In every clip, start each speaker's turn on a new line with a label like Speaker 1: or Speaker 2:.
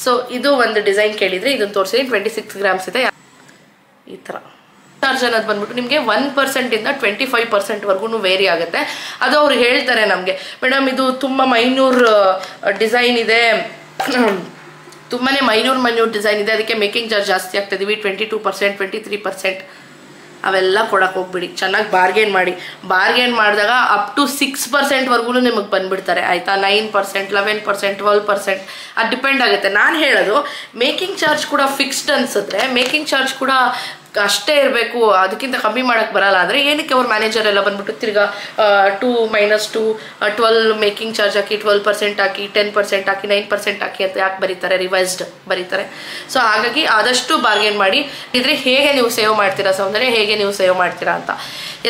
Speaker 1: So ಇದು ಒಂದು design ಕೇಳಿದರೆ ಇದನ್ನು ತೋರಿಸಿದ್ದೀನಿ. 26 ಗ್ರಾಮ್ಸ್ ಇದೆ. ಈ ಥರ ಚಾರ್ಜ್ ಅನ್ನೋದು ಬಂದ್ಬಿಟ್ಟು ನಿಮಗೆ 1% ಇಂದ 25% ವರೆಗೂ ವೇರಿ ಆಗುತ್ತೆ. ಅದು ಅವ್ರು ಹೇಳ್ತಾರೆ ನಮಗೆ, ಮೇಡಮ್ ಇದು ತುಂಬ ಮೈನ್ಯೂರ್ ಡಿಸೈನ್ ಇದೆ, ತುಂಬಾ ಮೈನ್ಯೂರ್ ಡಿಸೈನ್ ಇದೆ, ಅದಕ್ಕೆ ಮೇಕಿಂಗ್ ಚಾರ್ಜ್ ಜಾಸ್ತಿ ಆಗ್ತಿದ್ದೀವಿ, 22%, 23%. ಅವೆಲ್ಲ ಕೊಡಕ್ಕೆ ಹೋಗ್ಬಿಡಿ. ಚೆನ್ನಾಗಿ ಬಾರ್ಗೇನ್ ಮಾಡಿ. ಬಾರ್ಗೇನ್ ಮಾಡಿದಾಗ ಅಪ್ ಟು 6% ವರೆಗೂ ನಿಮಗೆ ಬಂದುಬಿಡ್ತಾರೆ ಆಯಿತಾ. 9%, 11%, 12% ಅದು ಡಿಪೆಂಡ್ ಆಗುತ್ತೆ. ನಾನು ಹೇಳೋದು ಮೇಕಿಂಗ್ ಚಾರ್ಜ್ ಕೂಡ ಫಿಕ್ಸ್ಡ್ ಅನಿಸಿದ್ರೆ ಮೇಕಿಂಗ್ ಚಾರ್ಜ್ ಕೂಡ ಅಷ್ಟೇ ಇರಬೇಕು, ಅದಕ್ಕಿಂತ ಕಮ್ಮಿ ಮಾಡೋಕ್ಕೆ ಬರಲ್ಲ ಅಂದರೆ ಏನಕ್ಕೆ ಅವ್ರ ಮ್ಯಾನೇಜರ್ ಎಲ್ಲ ಬಂದ್ಬಿಟ್ಟು ತಿರ್ಗಾ 2 - 12 ಮೇಕಿಂಗ್ ಚಾರ್ಜ್ ಹಾಕಿ, 12% ಹಾಕಿ, 10% ಹಾಕಿ, 9% ಹಾಕಿ ಅಂತ ಯಾಕೆ ಬರೀತಾರೆ? ರಿವೈಸ್ಡ್ ಬರೀತಾರೆ. ಸೊ ಹಾಗಾಗಿ ಆದಷ್ಟು ಬಾರ್ಗೇನ್ ಮಾಡಿ. ಇದ್ರೆ ಹೇಗೆ ನೀವು ಸೇವ್ ಮಾಡ್ತೀರಾ ಸೌಂದರ್ಯ, ಹೇಗೆ ನೀವು ಸೇವ್ ಮಾಡ್ತೀರಾ ಅಂತ.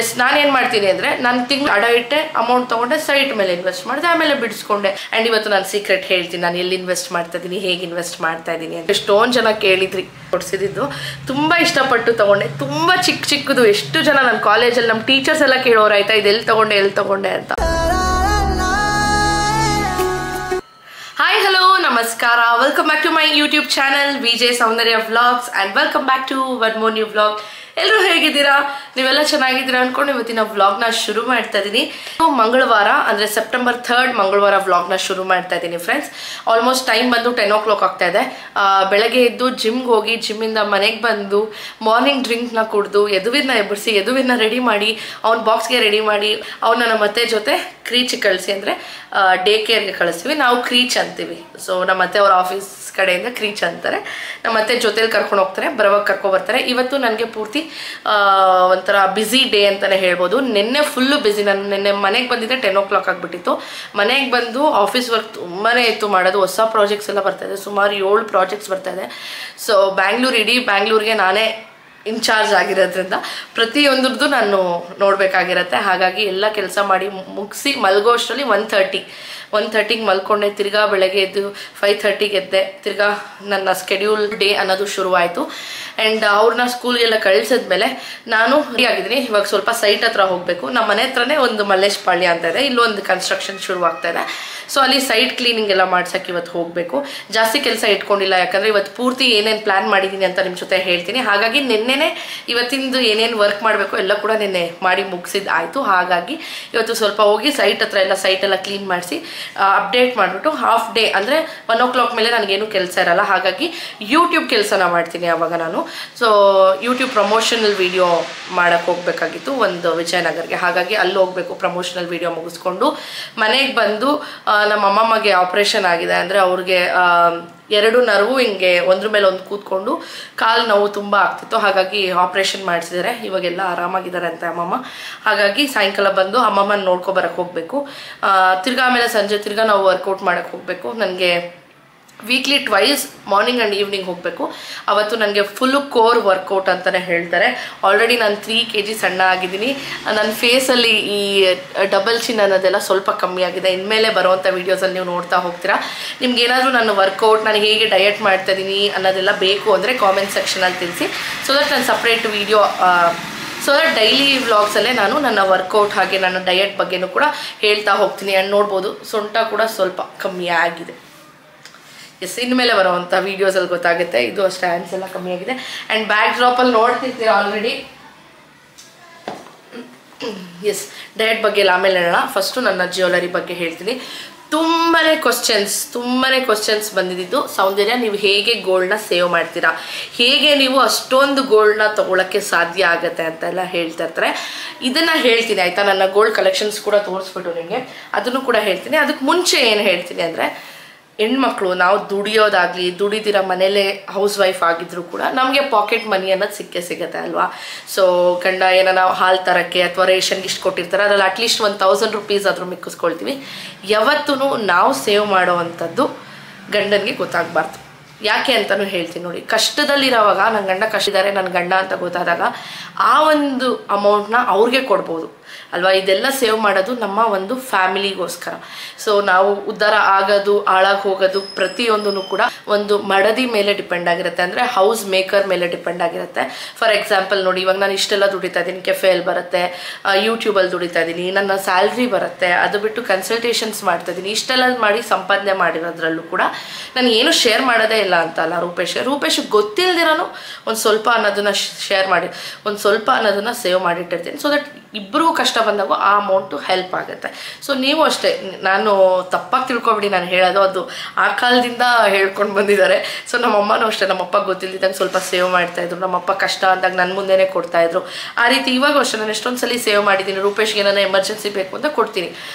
Speaker 1: ಎಸ್, ನಾನೇನು ಮಾಡ್ತೀನಿ ಅಂದರೆ ನಾನು ತಿಂಗಳು ಅಡ ಇಟ್ಟೆ, ಅಮೌಂಟ್ ತೊಗೊಂಡೆ, ಸೈಟ್ ಮೇಲೆ ಇನ್ವೆಸ್ಟ್ ಮಾಡಿದೆ, ಆಮೇಲೆ ಬಿಡಿಸ್ಕೊಂಡೆ. ಆ್ಯಂಡ್ ಇವತ್ತು ನಾನು ಸೀಕ್ರೆಟ್ ಹೇಳ್ತೀನಿ, ನಾನು ಎಲ್ಲಿ ಇನ್ವೆಸ್ಟ್ ಮಾಡ್ತಾ ಇದ್ದೀನಿ, ಹೇಗೆ ಇನ್ವೆಸ್ಟ್ ಮಾಡ್ತಾ ಇದ್ದೀನಿ ಅಂತ. ಎಷ್ಟೊಂದು ಜನ ಕೇಳಿದ್ರಿ, ಕೊಡಿಸಿದ್ದು ತುಂಬ ಇಷ್ಟಪಟ್ಟು ತೊಗೊಂಡೆ. ತುಂಬ ಚಿಕ್ಕದು. ಎಷ್ಟು ಜನ ನನ್ನ ಕಾಲೇಜಲ್ಲಿ ನಮ್ಮ ಟೀಚರ್ಸ್ ಎಲ್ಲ ಕೇಳೋರು ಆಯ್ತಾ, ಇದು ಎಲ್ಲಿ ತೊಗೊಂಡೆ ಅಂತ. ಹಾಯ್, ಹಲೋ, ನಮಸ್ಕಾರ. Welcome back to my YouTube channel VJ Soundarya vlogs and welcome back to one more new vlog. ಎಲ್ಲರೂ ಹೇಗಿದ್ದೀರಾ? ನೀವೆಲ್ಲ ಚೆನ್ನಾಗಿದ್ದೀರಾ ಅಂದ್ಕೊಂಡು ಇವತ್ತಿನ ವ್ಲಾಗ್ನ ಶುರು ಮಾಡ್ತಾ ಇದ್ದೀನಿ. ಮಂಗಳವಾರ ಅಂದರೆ September 3 ಮಂಗಳವಾರ ವ್ಲಾಗ್ನ ಶುರು ಮಾಡ್ತಾ ಇದ್ದೀನಿ ಫ್ರೆಂಡ್ಸ್. ಆಲ್ಮೋಸ್ಟ್ ಟೈಮ್ ಬಂದು 10 o'clock ಆಗ್ತಾ ಇದೆ. ಬೆಳಗ್ಗೆ ಎದ್ದು ಜಿಮ್ಗೆ ಹೋಗಿ, ಜಿಮ್ಮಿಂದ ಮನೆಗೆ ಬಂದು ಮಾರ್ನಿಂಗ್ ಡ್ರಿಂಕ್ನ ಕುಡಿದು ಯದುವಿನ ಎಬ್ಬರಿಸಿ, ಯದುವಿನ ರೆಡಿ ಮಾಡಿ, ಅವ್ನ ಬಾಕ್ಸ್ಗೆ ರೆಡಿ ಮಾಡಿ, ಅವನ್ನ ನಮ್ಮ ಅತ್ತೆ ಜೊತೆ ಕ್ರೀಚ್ ಕಳಿಸಿ, ಅಂದರೆ ಡೇ ಕೇರ್ಗೆ ಕಳಿಸ್ತೀವಿ, ನಾವು ಕ್ರೀಚ್ ಅಂತೀವಿ. ಸೊ ನಮ್ಮ ಅತ್ತೆ ಅವ್ರ ಆಫೀಸ್ ಕಡೆಯಿಂದ ಕ್ರೀಚ್ ಅಂತಾರೆ. ನಮ್ಮ ಅತ್ತೆ ಜೊತೆಲಿ ಕರ್ಕೊಂಡು ಹೋಗ್ತಾರೆ, ಬರೋವಾಗ ಕರ್ಕೊಬರ್ತಾರೆ. ಇವತ್ತು ನನಗೆ ಪೂರ್ತಿ ಒಂಥರ ಬ್ಯುಸಿ ಡೇ ಅಂತಲೇ ಹೇಳ್ಬೋದು. ನಿನ್ನೆ ಫುಲ್ಲು ಬ್ಯುಸಿ. ನಾನು ನಿನ್ನೆ ಮನೆಗೆ ಬಂದಿದ್ದೆ 10 o'clock ಆಗಿಬಿಟ್ಟಿತ್ತು. ಮನೆಗೆ ಬಂದು ಆಫೀಸ್ ವರ್ಕ್ ತುಂಬಾ ಇತ್ತು ಮಾಡೋದು. ಹೊಸ ಪ್ರಾಜೆಕ್ಟ್ಸ್ ಎಲ್ಲ ಬರ್ತಾಯಿದೆ, ಸುಮಾರು 7 ಪ್ರಾಜೆಕ್ಟ್ಸ್ ಬರ್ತಾಯಿದೆ. ಸೊ ಇಡೀ ಬ್ಯಾಂಗ್ಳೂರಿಗೆ ನಾನೇ ಇನ್ಚಾರ್ಜ್ ಆಗಿರೋದ್ರಿಂದ ಪ್ರತಿಯೊಂದ್ರದ್ದು ನಾನು ನೋಡಬೇಕಾಗಿರತ್ತೆ. ಹಾಗಾಗಿ ಎಲ್ಲ ಕೆಲಸ ಮಾಡಿ ಮುಗಿಸಿ ಮಲಗೋ ಅಷ್ಟರಲ್ಲಿ 1:30ಗೆ ಮಲ್ಕೊಂಡೆ. ತಿರ್ಗಾ ಬೆಳಗ್ಗೆ ಎದ್ದು 5:30ಗೆ ಎದ್ದೆ. ತಿರ್ಗಾ ನನ್ನ ಸ್ಕೆಡ್ಯೂಲ್ ಡೇ ಅನ್ನೋದು ಶುರುವಾಯಿತು. ಆ್ಯಂಡ್ ಅವ್ರನ್ನ ಸ್ಕೂಲ್ಗೆಲ್ಲ ಕಳಿಸಿದ್ಮೇಲೆ ನಾನು ರೆಡಿ ಆಗಿದ್ದೀನಿ. ಇವಾಗ ಸ್ವಲ್ಪ ಸೈಟ್ ಹತ್ರ ಹೋಗಬೇಕು. ನಮ್ಮ ಮನೆ ಹತ್ರನೇ ಒಂದು ಮಲ್ಲೇಶ್ ಪಾಳ್ಯ ಅಂತ ಇದೆ, ಇಲ್ಲೊಂದು ಕನ್ಸ್ಟ್ರಕ್ಷನ್ ಶುರುವಾಗ್ತಾ ಇದೆ. ಸೊ ಅಲ್ಲಿ ಸೈಟ್ ಕ್ಲೀನಿಂಗ್ ಎಲ್ಲ ಮಾಡ್ಸೋಕ್ಕೆ ಇವತ್ತು ಹೋಗಬೇಕು. ಜಾಸ್ತಿ ಕೆಲಸ ಇಟ್ಕೊಂಡಿಲ್ಲ, ಯಾಕಂದರೆ ಇವತ್ತು ಪೂರ್ತಿ ಏನೇನು ಪ್ಲ್ಯಾನ್ ಮಾಡಿದ್ದೀನಿ ಅಂತ ನಿಮ್ಮ ಜೊತೆ ಹೇಳ್ತೀನಿ. ಹಾಗಾಗಿ ನಿನ್ನೆನೇ ಇವತ್ತಿಂದು ಏನೇನು ವರ್ಕ್ ಮಾಡಬೇಕು ಎಲ್ಲ ಕೂಡ ನಿನ್ನೆ ಮಾಡಿ ಮುಗಿಸಿದ್ದು ಆಯಿತು. ಹಾಗಾಗಿ ಇವತ್ತು ಸ್ವಲ್ಪ ಹೋಗಿ ಸೈಟ್ ಹತ್ರ ಎಲ್ಲ ಸೈಟೆಲ್ಲ ಕ್ಲೀನ್ ಮಾಡಿಸಿ ಅಪ್ಡೇಟ್ ಮಾಡಿಬಿಟ್ಟು ಹಾಫ್ ಡೇ ಅಂದರೆ 1 o'clock ಮೇಲೆ ನನಗೇನು ಕೆಲಸ ಇರಲ್ಲ. ಹಾಗಾಗಿ ಯೂಟ್ಯೂಬ್ ಕೆಲಸನ ಮಾಡ್ತೀನಿ ಆವಾಗ ನಾನು. ಸೊ ಯೂಟ್ಯೂಬ್ ಪ್ರಮೋಷನಲ್ ವೀಡಿಯೋ ಮಾಡೋಕ್ಕೆ ಹೋಗಬೇಕಾಗಿತ್ತು ಒಂದು ವಿಜಯನಗರ್ಗೆ. ಹಾಗಾಗಿ ಅಲ್ಲಿ ಹೋಗಬೇಕು, ಪ್ರಮೋಷನಲ್ ವೀಡಿಯೋ ಮುಗಿಸ್ಕೊಂಡು ಮನೆಗೆ ಬಂದು ನಮ್ಮ ಅಮ್ಮಮ್ಮಗೆ ಆಪ್ರೇಷನ್ ಆಗಿದೆ. ಅಂದರೆ ಅವ್ರಿಗೆ 2 ನರ್ವು ಹಿಂಗೆ ಒಂದ್ರ ಮೇಲೆ ಒಂದು ಕೂತ್ಕೊಂಡು ಕಾಲು ನೋವು ತುಂಬ ಆಗ್ತಿತ್ತು. ಹಾಗಾಗಿ ಆಪ್ರೇಷನ್ ಮಾಡಿಸಿದ್ದಾರೆ. ಇವಾಗೆಲ್ಲ ಆರಾಮಾಗಿದ್ದಾರೆ ಅಂತ ಅಮ್ಮಮ್ಮ. ಹಾಗಾಗಿ ಸಾಯಂಕಾಲ ಬಂದು ಅಮ್ಮಮ್ಮನ ನೋಡ್ಕೊಬರಕ್ಕೆ ಹೋಗಬೇಕು. ತಿರ್ಗಾ ಆಮೇಲೆ ಸಂಜೆ ತಿರ್ಗಾ ನಾವು ವರ್ಕೌಟ್ ಮಾಡೋಕ್ಕೆ ಹೋಗಬೇಕು. ನನಗೆ ವೀಕ್ಲಿ 2 ಮಾರ್ನಿಂಗ್ ಆ್ಯಂಡ್ ಈವ್ನಿಂಗ್ ಹೋಗಬೇಕು. ಅವತ್ತು ನನಗೆ ಫುಲ್ಲು ಕೋರ್ ವರ್ಕೌಟ್ ಅಂತಲೇ ಹೇಳ್ತಾರೆ. ಆಲ್ರೆಡಿ ನಾನು 3 kg ಸಣ್ಣ ಆಗಿದ್ದೀನಿ. ನನ್ನ ಫೇಸಲ್ಲಿ ಈ ಡಬಲ್ ಚಿನ್ ಅನ್ನೋದೆಲ್ಲ ಸ್ವಲ್ಪ ಕಮ್ಮಿ ಆಗಿದೆ. ಇನ್ಮೇಲೆ ಬರೋವಂಥ ವೀಡಿಯೋಸಲ್ಲಿ ನೀವು ನೋಡ್ತಾ ಹೋಗ್ತೀರಾ. ನಿಮ್ಗೇನಾದರೂ ನನ್ನ ವರ್ಕೌಟ್, ನಾನು ಹೇಗೆ ಡಯಟ್ ಮಾಡ್ತಾಯಿದ್ದೀನಿ ಅನ್ನೋದೆಲ್ಲ ಬೇಕು ಅಂದರೆ ಕಾಮೆಂಟ್ ಸೆಕ್ಷನಲ್ಲಿ ತಿಳಿಸಿ. ಸೊ ದಟ್ ನಾನು ಸಪ್ರೇಟ್ ವೀಡಿಯೋ ಡೈಲಿ ವ್ಲಾಗ್ಸಲ್ಲೇ ನಾನು ನನ್ನ ವರ್ಕೌಟ್ ಹಾಗೆ ನನ್ನ ಡಯಟ್ ಬಗ್ಗೆನೂ ಕೂಡ ಹೇಳ್ತಾ ಹೋಗ್ತೀನಿ. ಆ್ಯಂಡ್ ನೋಡ್ಬೋದು ಸೊಂಟ ಕೂಡ ಸ್ವಲ್ಪ ಕಮ್ಮಿ ಆಗಿದೆ. ಎಸ್, ಇನ್ಮೇಲೆ ಬರೋವಂಥ ವೀಡಿಯೋಸಲ್ಲಿ ಗೊತ್ತಾಗುತ್ತೆ. ಇದು ಅಷ್ಟೇ, ಹ್ಯಾಂಡ್ಸ್ ಎಲ್ಲ ಕಮ್ಮಿ ಆಗಿದೆ. ಆ್ಯಂಡ್ ಬ್ಯಾಕ್ ಡ್ರಾಪಲ್ಲಿ ನೋಡ್ತಿರ್ತೀರ ಆಲ್ರೆಡಿ. ಎಸ್, ಡಯಟ್ ಬಗ್ಗೆ ಎಲ್ಲ ಆಮೇಲೆ ಹೇಳೋಣ. ಫಸ್ಟು ನನ್ನ ಜ್ಯುವೆಲರಿ ಬಗ್ಗೆ ಹೇಳ್ತೀನಿ. ತುಂಬಾ ಕ್ವಶನ್ಸ್ ಬಂದಿದ್ದು, ಸೌಂದರ್ಯ ನೀವು ಹೇಗೆ ಗೋಲ್ಡ್ನ ಸೇವ್ ಮಾಡ್ತೀರಾ, ಹೇಗೆ ನೀವು ಅಷ್ಟೊಂದು ಗೋಲ್ಡ್ನ ತೊಗೊಳಕ್ಕೆ ಸಾಧ್ಯ ಆಗುತ್ತೆ ಅಂತೆಲ್ಲ ಹೇಳ್ತಾ ಇರ್ತಾರೆ. ಇದನ್ನು ಹೇಳ್ತೀನಿ ಆಯಿತಾ. ನನ್ನ ಗೋಲ್ಡ್ ಕಲೆಕ್ಷನ್ಸ್ ಕೂಡ ತೋರಿಸ್ಬಿಟ್ಟು ನಿಮಗೆ ಅದನ್ನು ಕೂಡ ಹೇಳ್ತೀನಿ. ಅದಕ್ಕೆ ಮುಂಚೆ ಏನು ಹೇಳ್ತೀನಿ ಅಂದರೆ, ಹೆಣ್ಮಕ್ಳು ನಾವು ದುಡಿಯೋದಾಗಲಿ, ದುಡಿದಿರೋ ಮನೇಲೇ ಹೌಸ್ ವೈಫ್ ಆಗಿದ್ರು ಕೂಡ ನಮಗೆ ಪಾಕೆಟ್ ಮನಿ ಅನ್ನೋದು ಸಿಗುತ್ತೆ ಅಲ್ವಾ. ಸೊ ಗಂಡ ನಾವು ಹಾಲು ತರೋಕ್ಕೆ ಅಥವಾ ರೇಷನ್ಗೆ ಇಷ್ಟು ಕೊಟ್ಟಿರ್ತಾರೆ, ಅದರಲ್ಲಿ ಅಟ್ಲೀಸ್ಟ್ 1000 rupees ಆದರೂ ಮಿಕ್ಕಿಸ್ಕೊಳ್ತೀವಿ. ಯಾವತ್ತೂ ನಾವು ಸೇವ್ ಮಾಡೋ ಅಂಥದ್ದು ಗಂಡನಿಗೆ ಗೊತ್ತಾಗಬಾರ್ದು. ಯಾಕೆ ಅಂತಲೂ ಹೇಳ್ತೀನಿ ನೋಡಿ. ಕಷ್ಟದಲ್ಲಿರೋವಾಗ ನನ್ನ ಗಂಡ ಕಷ್ಟ ಇದ್ದಾರೆ, ನನ್ನ ಗಂಡ ಅಂತ ಗೊತ್ತಾದಾಗ ಆ ಒಂದು ಅಮೌಂಟ್ನ ಅವ್ರಿಗೆ ಕೊಡ್ಬೋದು ಅಲ್ವಾ. ಇದೆಲ್ಲ ಸೇವ್ ಮಾಡೋದು ನಮ್ಮ ಒಂದು ಫ್ಯಾಮಿಲಿಗೋಸ್ಕರ. ಸೊ ನಾವು ಉದ್ಧಾರ ಆಗೋದು, ಹಾಳಾಗಿ ಹೋಗೋದು ಪ್ರತಿಯೊಂದೂ ಕೂಡ ಒಂದು ಮಡದಿ ಮೇಲೆ ಡಿಪೆಂಡ್ ಆಗಿರುತ್ತೆ, ಅಂದರೆ ಹೌಸ್ ಮೇಕರ್ ಮೇಲೆ ಡಿಪೆಂಡ್ ಆಗಿರುತ್ತೆ. ಫಾರ್ ಎಕ್ಸಾಂಪಲ್ ನೋಡಿ, ಇವಾಗ ನಾನು ಇಷ್ಟೆಲ್ಲ ದುಡಿತಾ ಇದ್ದೀನಿ, ಕೆಫೆಯಲ್ಲಿ ಬರುತ್ತೆ, ಯೂಟ್ಯೂಬಲ್ಲಿ ದುಡಿತಾ ಇದ್ದೀನಿ, ನನ್ನ ಸ್ಯಾಲ್ರಿ ಬರುತ್ತೆ, ಅದು ಬಿಟ್ಟು ಕನ್ಸಲ್ಟೇಷನ್ಸ್ ಮಾಡ್ತಾ ಇದ್ದೀನಿ, ಇಷ್ಟೆಲ್ಲ ಮಾಡಿ ಸಂಪಾದನೆ ಮಾಡಿರೋದ್ರಲ್ಲೂ ಕೂಡ ನಾನು ಏನು ಶೇರ್ ಮಾಡೋದೇ ಇಲ್ಲ ಅಂತ ಅಲ್ಲ. ರೂಪೇಶ್ ಗೊತ್ತಿಲ್ದಿರೋನು ಒಂದು ಸ್ವಲ್ಪ ಅನ್ನೋದನ್ನ ಶೇರ್ ಮಾಡಿ, ಒಂದು ಸ್ವಲ್ಪ ಅನ್ನೋದನ್ನ ಸೇವ್ ಮಾಡಿಟ್ಟಿರ್ತೀನಿ. ಸೊ ದಟ್ ಇಬ್ಬರಿಗೂ ಕಷ್ಟ ಬಂದಾಗ ಆ ಅಮೌಂಟು ಹೆಲ್ಪ್ ಆಗುತ್ತೆ. ಸೊ ನೀವು ಅಷ್ಟೇ, ನಾನು ತಪ್ಪಾಗಿ ತಿಳ್ಕೊಬಿಡಿ ನಾನು ಹೇಳೋದು, ಅದು ಆ ಕಾಲದಿಂದ ಹೇಳ್ಕೊಂಡು ಬಂದಿದ್ದಾರೆ. ಸೊ ನಮ್ಮಮ್ಮನೂ ಅಷ್ಟೇ, ನಮ್ಮಪ್ಪ ಗೊತ್ತಿಲ್ದಿದ್ದಂಗೆ ಸ್ವಲ್ಪ ಸೇವ್ ಮಾಡ್ತಾಯಿದ್ರು, ನಮ್ಮಪ್ಪ ಕಷ್ಟ ಅಂದಾಗ ನನ್ನ ಮುಂದೆನೇ ಕೊಡ್ತಾಯಿದ್ರು. ಆ ರೀತಿ ಇವಾಗೂ ಅಷ್ಟೇ ನಾನು ಎಷ್ಟೊಂದು ಸಲ ಸೇವ್ ಮಾಡಿದ್ದೀನಿ. ರೂಪೇಶ್ಗೆ ಏನಾರ ಎಮರ್ಜೆನ್ಸಿ ಬೇಕು ಅಂತ ಕೊಡ್ತೀನಿ,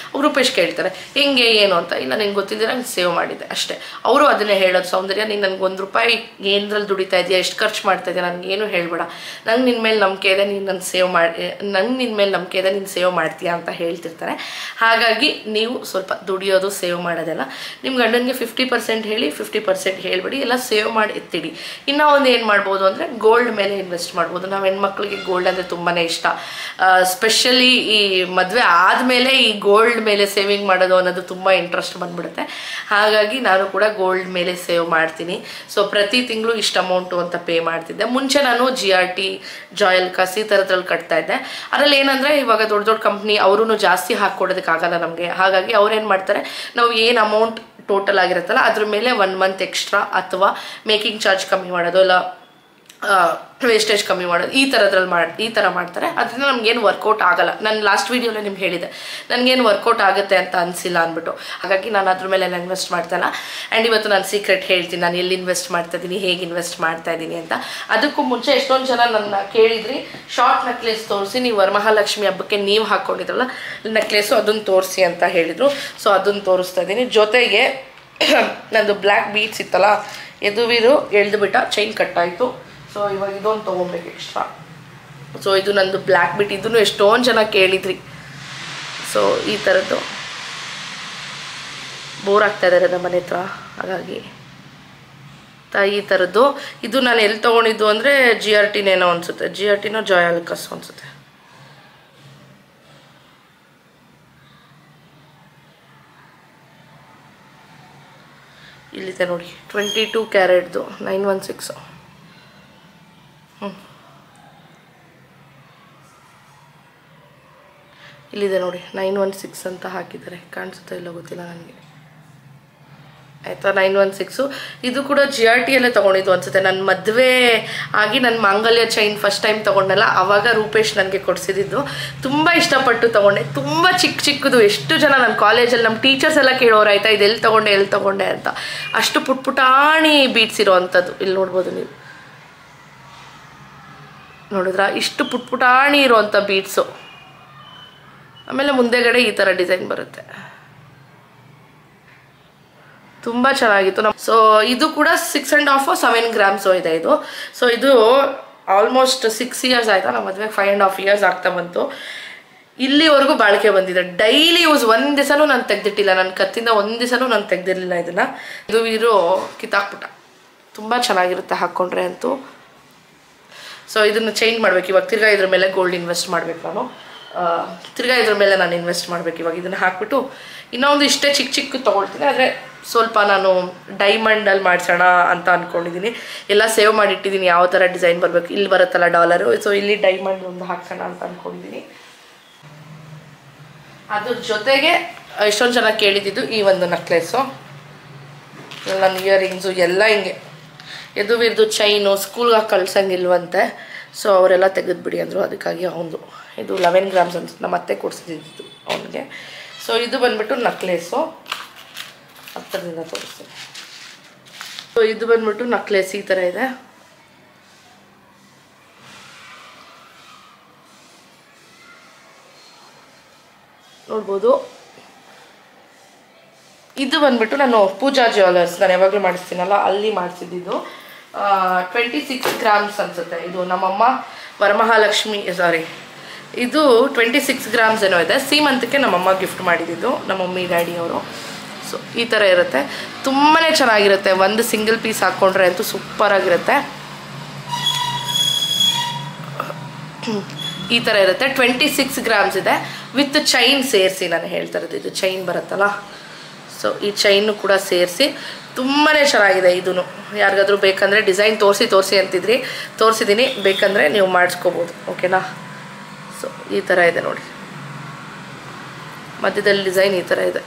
Speaker 1: ರೂಪೇಶ್ ಕೇಳ್ತಾರೆ ಹೆಂಗೆ ಏನು ಅಂತ, ಇಲ್ಲ ನಿಂಗೆ ಗೊತ್ತಿದ್ದೀರ ನಾನು ಸೇವ್ ಮಾಡಿದ್ದೆ ಅಷ್ಟೇ. ಅವರು ಅದನ್ನೇ ಹೇಳೋದು, ಸೌಂದರ್ಯ ನೀನು ನನಗೆ ₹1 ಏನರಲ್ಲಿ ದುಡಿತಾ ಇದೆಯಾ, ಎಷ್ಟು ಖರ್ಚು ಮಾಡ್ತಾ ಇದೆಯಾ, ನನಗೇನು ಹೇಳಬೇಡ, ನಂಗೆ ನಿನ್ನ ಮೇಲೆ ನಂಬಿಕೆ ಇದೆ, ನೀನು ನನ್ನ ಸೇವ್ ಮಾಡಿ, ನಂಗೆ ನಿನ್ನ ಮೇಲೆ ನಂಬಿಕೆ ಇದೆ, ನೀನು ಸೇವ್ ಮಾಡ್ತೀಯಾ ಅಂತ ಹೇಳ್ತಿರ್ತಾರೆ. ಹಾಗಾಗಿ ನೀವು ಸ್ವಲ್ಪ ದುಡಿಯೋದು ಸೇವ್ ಮಾಡೋದೆಲ್ಲ ನಿಮ್ಮ ಗಂಡನಿಗೆ 50% ಹೇಳಿ, 50% ಹೇಳ್ಬಿಡಿ, ಎಲ್ಲ ಸೇವ್ ಮಾಡಿ ಎತ್ತಿಡಿ. ಇನ್ನೂ ಒಂದು ಏನು ಮಾಡ್ಬೋದು ಅಂದರೆ ಗೋಲ್ಡ್ ಮೇಲೆ ಇನ್ವೆಸ್ಟ್ ಮಾಡ್ಬೋದು. ನಾವು ಹೆಣ್ಮಕ್ಳಿಗೆ ಗೋಲ್ಡ್ ಅಂದರೆ ತುಂಬಾ ಇಷ್ಟ. ಸ್ಪೆಷಲಿ ಈ ಮದುವೆ ಆದಮೇಲೆ ಈ ಗೋಲ್ಡ್ ಮೇಲೆ ಸೇವಿಂಗ್ ಮಾಡೋದು ಅನ್ನೋದು ತುಂಬ ಇಂಟ್ರೆಸ್ಟ್ ಬಂದ್ಬಿಡುತ್ತೆ. ಹಾಗಾಗಿ ನಾನು ಕೂಡ ಗೋಲ್ಡ್ ಮೇಲೆ ಸೇವ್ ಮಾಡ್ತೀನಿ. ಸೊ ಪ್ರತಿ ತಿಂಗಳು ಇಷ್ಟು ಅಮೌಂಟು ಅಂತ ಪೇ ಮಾಡ್ತಿದ್ದೆ. ಮುಂಚೆ ನಾನು GRT, ಜಾಯಲ್ಕಾಸ್ ಈ ಥರದ್ರಲ್ಲಿ ಕಟ್ತಾ ಇದ್ದೆ. ಅದರಲ್ಲಿ ಏನಂದರೆ ಇವಾಗ ದೊಡ್ಡ ದೊಡ್ಡ ಕಂಪ್ನಿ ಅವರು ಜಾಸ್ತಿ ಹಾಕ್ಕೊಡೋದಕ್ಕಾಗಲ್ಲ ನಮಗೆ. ಹಾಗಾಗಿ ಅವ್ರೇನು ಮಾಡ್ತಾರೆ, ನಾವು ಏನು ಅಮೌಂಟ್ ಟೋಟಲ್ ಆಗಿರುತ್ತಲ್ಲ ಅದ್ರ ಮೇಲೆ 1 ಮಂತ್ ಎಕ್ಸ್ಟ್ರಾ ಅಥವಾ ಮೇಕಿಂಗ್ ಚಾರ್ಜ್ ಕಮ್ಮಿ ಮಾಡೋದು, ಇಲ್ಲ ವೇಸ್ಟೇಜ್ ಕಮ್ಮಿ ಮಾಡೋದು, ಈ ಥರ ಮಾಡ್ತಾರೆ. ಅದರಿಂದ ನಮಗೇನು ವರ್ಕೌಟ್ ಆಗಲ್ಲ. ನಾನು ಲಾಸ್ಟ್ ವೀಡಿಯೋಲಿ ನಿಮ್ಗೆ ಹೇಳಿದೆ ನನಗೇನು ವರ್ಕೌಟ್ ಆಗುತ್ತೆ ಅಂತ ಅನಿಸಿಲ್ಲ ಅಂದ್ಬಿಟ್ಟು. ಹಾಗಾಗಿ ನಾನು ಅದ್ರ ಮೇಲೆ ಎಲ್ಲ ಇನ್ವೆಸ್ಟ್ ಮಾಡ್ತಾಯಿಲ್ಲ. ಆ್ಯಂಡ್ ಇವತ್ತು ನಾನು ಸೀಕ್ರೆಟ್ ಹೇಳ್ತೀನಿ, ನಾನು ಎಲ್ಲಿ ಇನ್ವೆಸ್ಟ್ ಮಾಡ್ತಾಯಿದ್ದೀನಿ, ಹೇಗೆ ಇನ್ವೆಸ್ಟ್ ಮಾಡ್ತಾಯಿದ್ದೀನಿ ಅಂತ. ಅದಕ್ಕೂ ಮುಂಚೆ ಎಷ್ಟೊಂದು ಜನ ನನ್ನ ಕೇಳಿದ್ರಿ, ಶಾರ್ಟ್ ನೆಕ್ಲೆಸ್ ತೋರಿಸಿ, ನೀವು ವರಮಹಾಲಕ್ಷ್ಮಿ ಹಬ್ಬಕ್ಕೆ ನೀವು ಹಾಕ್ಕೊಂಡಿದ್ರಲ್ಲ ನೆಕ್ಲೆಸ್ಸು ಅದನ್ನು ತೋರಿಸಿ ಅಂತ ಹೇಳಿದರು. ಸೊ ಅದನ್ನು ತೋರಿಸ್ತಾ ಇದ್ದೀನಿ. ಜೊತೆಗೆ ನಂದು ಬ್ಲ್ಯಾಕ್ ಬೀಡ್ಸ್ ಇತ್ತಲ್ಲ, ಎದುವೀರು ಎಳೆದುಬಿಟ್ಟ, ಚೈನ್ ಕಟ್ಟಾಯಿತು. ಸೊ ಇವಾಗ ಇದೊಂದು ತೊಗೊಬೇಕು ಎಕ್ಸ್ಟ್ರಾ. ಸೊ ಇದು ನಂದು ಬ್ಲ್ಯಾಕ್ ಬೀಟ್, ಇದನ್ನು ಎಷ್ಟೊಂದು ಜನ ಕೇಳಿದ್ರಿ. ಸೊ ಈ ಥರದ್ದು ಬೋರ್ ಆಗ್ತಾ ಇದ್ದಾರೆ ನಮ್ಮ ಮನೆ ಹತ್ರ, ಹಾಗಾಗಿ ಈ ಥರದ್ದು. ಇದು ನಾನು ಎಲ್ಲಿ ತೊಗೊಂಡಿದ್ದು ಅಂದರೆ GRTನೇನೋ ಅನಿಸುತ್ತೆ, GRTನೋ ಜಾಯಲ್ಕಾಸ್ ಅನಿಸುತ್ತೆ. ಇಲ್ಲಿದೆ ನೋಡಿ, 22 ಕ್ಯಾರೆಟ್ದು 916. ಇಲ್ಲಿದೆ ನೋಡಿ 916 ಅಂತ ಹಾಕಿದ್ದಾರೆ, ಕಾಣಿಸುತ್ತಾ ಇಲ್ಲ ಗೊತ್ತಿಲ್ಲ ನನಗೆ. ಆಯಿತಾ, 916. ಇದು ಕೂಡ GRTಯಲ್ಲೇ ತೊಗೊಂಡಿದ್ದು ಅನಿಸುತ್ತೆ. ನನ್ನ ಮದುವೆ ಆಗಿ ನನ್ನ ಮಾಂಗಲ್ಯ ಚೈನ್ ಫಸ್ಟ್ ಟೈಮ್ ತೊಗೊಂಡಲ್ಲ, ಆವಾಗ ರೂಪೇಶ್ ನನಗೆ ಕೊಡಿಸಿದ್ದು. ತುಂಬ ಇಷ್ಟಪಟ್ಟು ತೊಗೊಂಡೆ, ತುಂಬ ಚಿಕ್ಕದು. ಎಷ್ಟು ಜನ ನನ್ನ ಕಾಲೇಜಲ್ಲಿ ನಮ್ಮ ಟೀಚರ್ಸ್ ಎಲ್ಲ ಕೇಳೋರು, ಆಯಿತಾ ಇದು ಎಲ್ಲಿ ತೊಗೊಂಡೆ ಅಂತ. ಅಷ್ಟು ಪುಟ್ಪುಟಾಣಿ ಬೀಟ್ಸ್ ಇರೋ ಅಂಥದ್ದು. ಇಲ್ಲಿ ನೋಡ್ಬೋದು ನೀವು, ನೋಡಿದ್ರಾ, ಇಷ್ಟು ಪುಟ್ಪುಟಾಣಿ ಇರೋವಂಥ ಬೀಟ್ಸು. ಆಮೇಲೆ ಮುಂದೆಗಡೆ ಈ ಥರ ಡಿಸೈನ್ ಬರುತ್ತೆ, ತುಂಬ ಚೆನ್ನಾಗಿತ್ತು. ಸೊ ಇದು ಕೂಡ 6.5 or 7 grams ಇದೆ ಇದು. ಸೊ ಇದು ಆಲ್ಮೋಸ್ಟ್ 6 years ಆಯಿತಾ, ನಮ್ಮ ಮದುವೆಗೆ 5.5 years ಆಗ್ತಾ ಬಂತು. ಇಲ್ಲಿವರೆಗೂ ಬಾಳಿಕೆ ಬಂದಿದೆ. ಡೈಲಿ ಯೂಸ್, ಒಂದು ದಿವಸನೂ ನಾನು ತೆಗೆದಿಟ್ಟಿಲ್ಲ, ನನ್ನ ಕತ್ತಿಂದ ಒಂದು ದಿವಸನೂ ನಾನು ತೆಗೆದಿರಲಿಲ್ಲ ಇದನ್ನು. ಇದು ಇರೋ ಕಿತ್ತಾಕ್ಬಿಟ್ಟ, ತುಂಬ ಚೆನ್ನಾಗಿರುತ್ತೆ ಹಾಕ್ಕೊಂಡ್ರೆ ಅಂತೂ. ಸೊ ಇದನ್ನು ಚೇಂಜ್ ಮಾಡಬೇಕು ಇವಾಗ. ತಿರ್ಗಾ ಇದ್ರ ಮೇಲೆ ಗೋಲ್ಡ್ ಇನ್ವೆಸ್ಟ್ ಮಾಡಬೇಕು ನಾನು, ತಿರ್ಗಾ ಇದ್ರ ಮೇಲೆ ನಾನು ಇನ್ವೆಸ್ಟ್ ಮಾಡಬೇಕು ಇವಾಗ. ಇದನ್ನು ಹಾಕ್ಬಿಟ್ಟು ಇನ್ನೊಂದು ಇಷ್ಟೇ ಚಿಕ್ಕ ತೊಗೊಳ್ತೀನಿ, ಆದರೆ ಸ್ವಲ್ಪ ನಾನು ಡೈಮಂಡಲ್ಲಿ ಮಾಡಿಸೋಣ ಅಂತ ಅಂದ್ಕೊಂಡಿದ್ದೀನಿ. ಎಲ್ಲ ಸೇವ್ ಮಾಡಿಟ್ಟಿದ್ದೀನಿ, ಯಾವ ಥರ ಡಿಸೈನ್ ಬರಬೇಕು. ಇಲ್ಲಿ ಬರುತ್ತಲ್ಲ ಡಾಲರು, ಸೊ ಇಲ್ಲಿ ಡೈಮಂಡ್ ಒಂದು ಹಾಕ್ಸೋಣ ಅಂತ ಅಂದ್ಕೊಂಡಿದ್ದೀನಿ. ಅದ್ರ ಜೊತೆಗೆ ಎಷ್ಟೊಂದು ಜನ ಕೇಳಿದ್ದು ಈ ಒಂದು ನೆಕ್ಲೆಸ್ಸು, ನನ್ನ ಇಯರಿಂಗ್ಸು ಎಲ್ಲ ಹಿಂಗೆ ಎದುವಿರ್ದು ಚೈನು ಸ್ಕೂಲ್ಗೆ ಕಳ್ಸಂಗಿಲ್ವಂತೆ. ಸೊ ಅವರೆಲ್ಲ ತೆಗೆದುಬಿಡಿ ಅಂದರು, ಅದಕ್ಕಾಗಿ ಅವನು ಇದು 11 grams ಅನ್ಸುತ್ತೆ, ನಮ್ಮ ಅತ್ತೆ ಕೊಡಿಸಿದ್ದು ಅವನಿಗೆ. ಸೊ ಇದು ಬಂದ್ಬಿಟ್ಟು ನೆಕ್ಲೆಸ್ಸು, ಹತ್ತಿರದಿಂದ ತೋರಿಸ್ತೀನಿ. ಸೊ ಇದು ಬಂದ್ಬಿಟ್ಟು ನೆಕ್ಲೆಸ್ ಈ ಥರ ಇದೆ. ನೋಡ್ಬೋದು. ಇದು ಬಂದ್ಬಿಟ್ಟು ನಾನು ಪೂಜಾ ಜ್ಯುವೆಲರ್ಸ್, ನಾನು ಯಾವಾಗಲೂ ಮಾಡಿಸ್ತೀನಲ್ಲ ಅಲ್ಲಿ ಮಾಡಿಸಿದ್ದು. 26 grams ಅನಿಸುತ್ತೆ. ಇದು ನಮ್ಮಮ್ಮ ವರಮಹಾಲಕ್ಷ್ಮಿ, ಇದು 26 grams ಏನೋ ಇದೆ. ಸೀಮಂತಕ್ಕೆ ನಮ್ಮಮ್ಮ ಗಿಫ್ಟ್ ಮಾಡಿದ್ದು, ನಮ್ಮ ಮಮ್ಮಿ ಡ್ಯಾಡಿ ಅವರು. ಸೊ ಈ ಥರ ಇರುತ್ತೆ, ತುಂಬಾ ಚೆನ್ನಾಗಿರುತ್ತೆ. ಒಂದು ಸಿಂಗಲ್ ಪೀಸ್ ಹಾಕ್ಕೊಂಡ್ರೆ ಅಂತೂ ಸೂಪರಾಗಿರುತ್ತೆ. ಈ ಥರ ಇರುತ್ತೆ. 26 ಗ್ರಾಮ್ಸ್ ಇದೆ ವಿತ್ ಚೈನ್ ಸೇರಿಸಿ ನಾನು ಹೇಳ್ತಾ ಇರೋದು. ಇದು ಚೈನ್ ಬರುತ್ತಲ್ಲ, ಸೊ ಈ ಚೈನು ಕೂಡ ಸೇರಿಸಿ ತುಂಬಾ ಚೆನ್ನಾಗಿದೆ. ಇದೂ ಯಾರಿಗಾದ್ರೂ ಬೇಕಂದರೆ ಡಿಸೈನ್ ತೋರಿಸಿ ಅಂತಿದ್ರಿ, ತೋರಿಸಿದ್ದೀನಿ, ಬೇಕಂದರೆ ನೀವು ಮಾಡಿಸ್ಕೋಬೋದು. ಓಕೆನಾ? ಸೊ ಈ ಥರ ಇದೆ ನೋಡಿ, ಮಧ್ಯದಲ್ಲಿ ಡಿಸೈನ್ ಈ ಥರ ಇದೆ.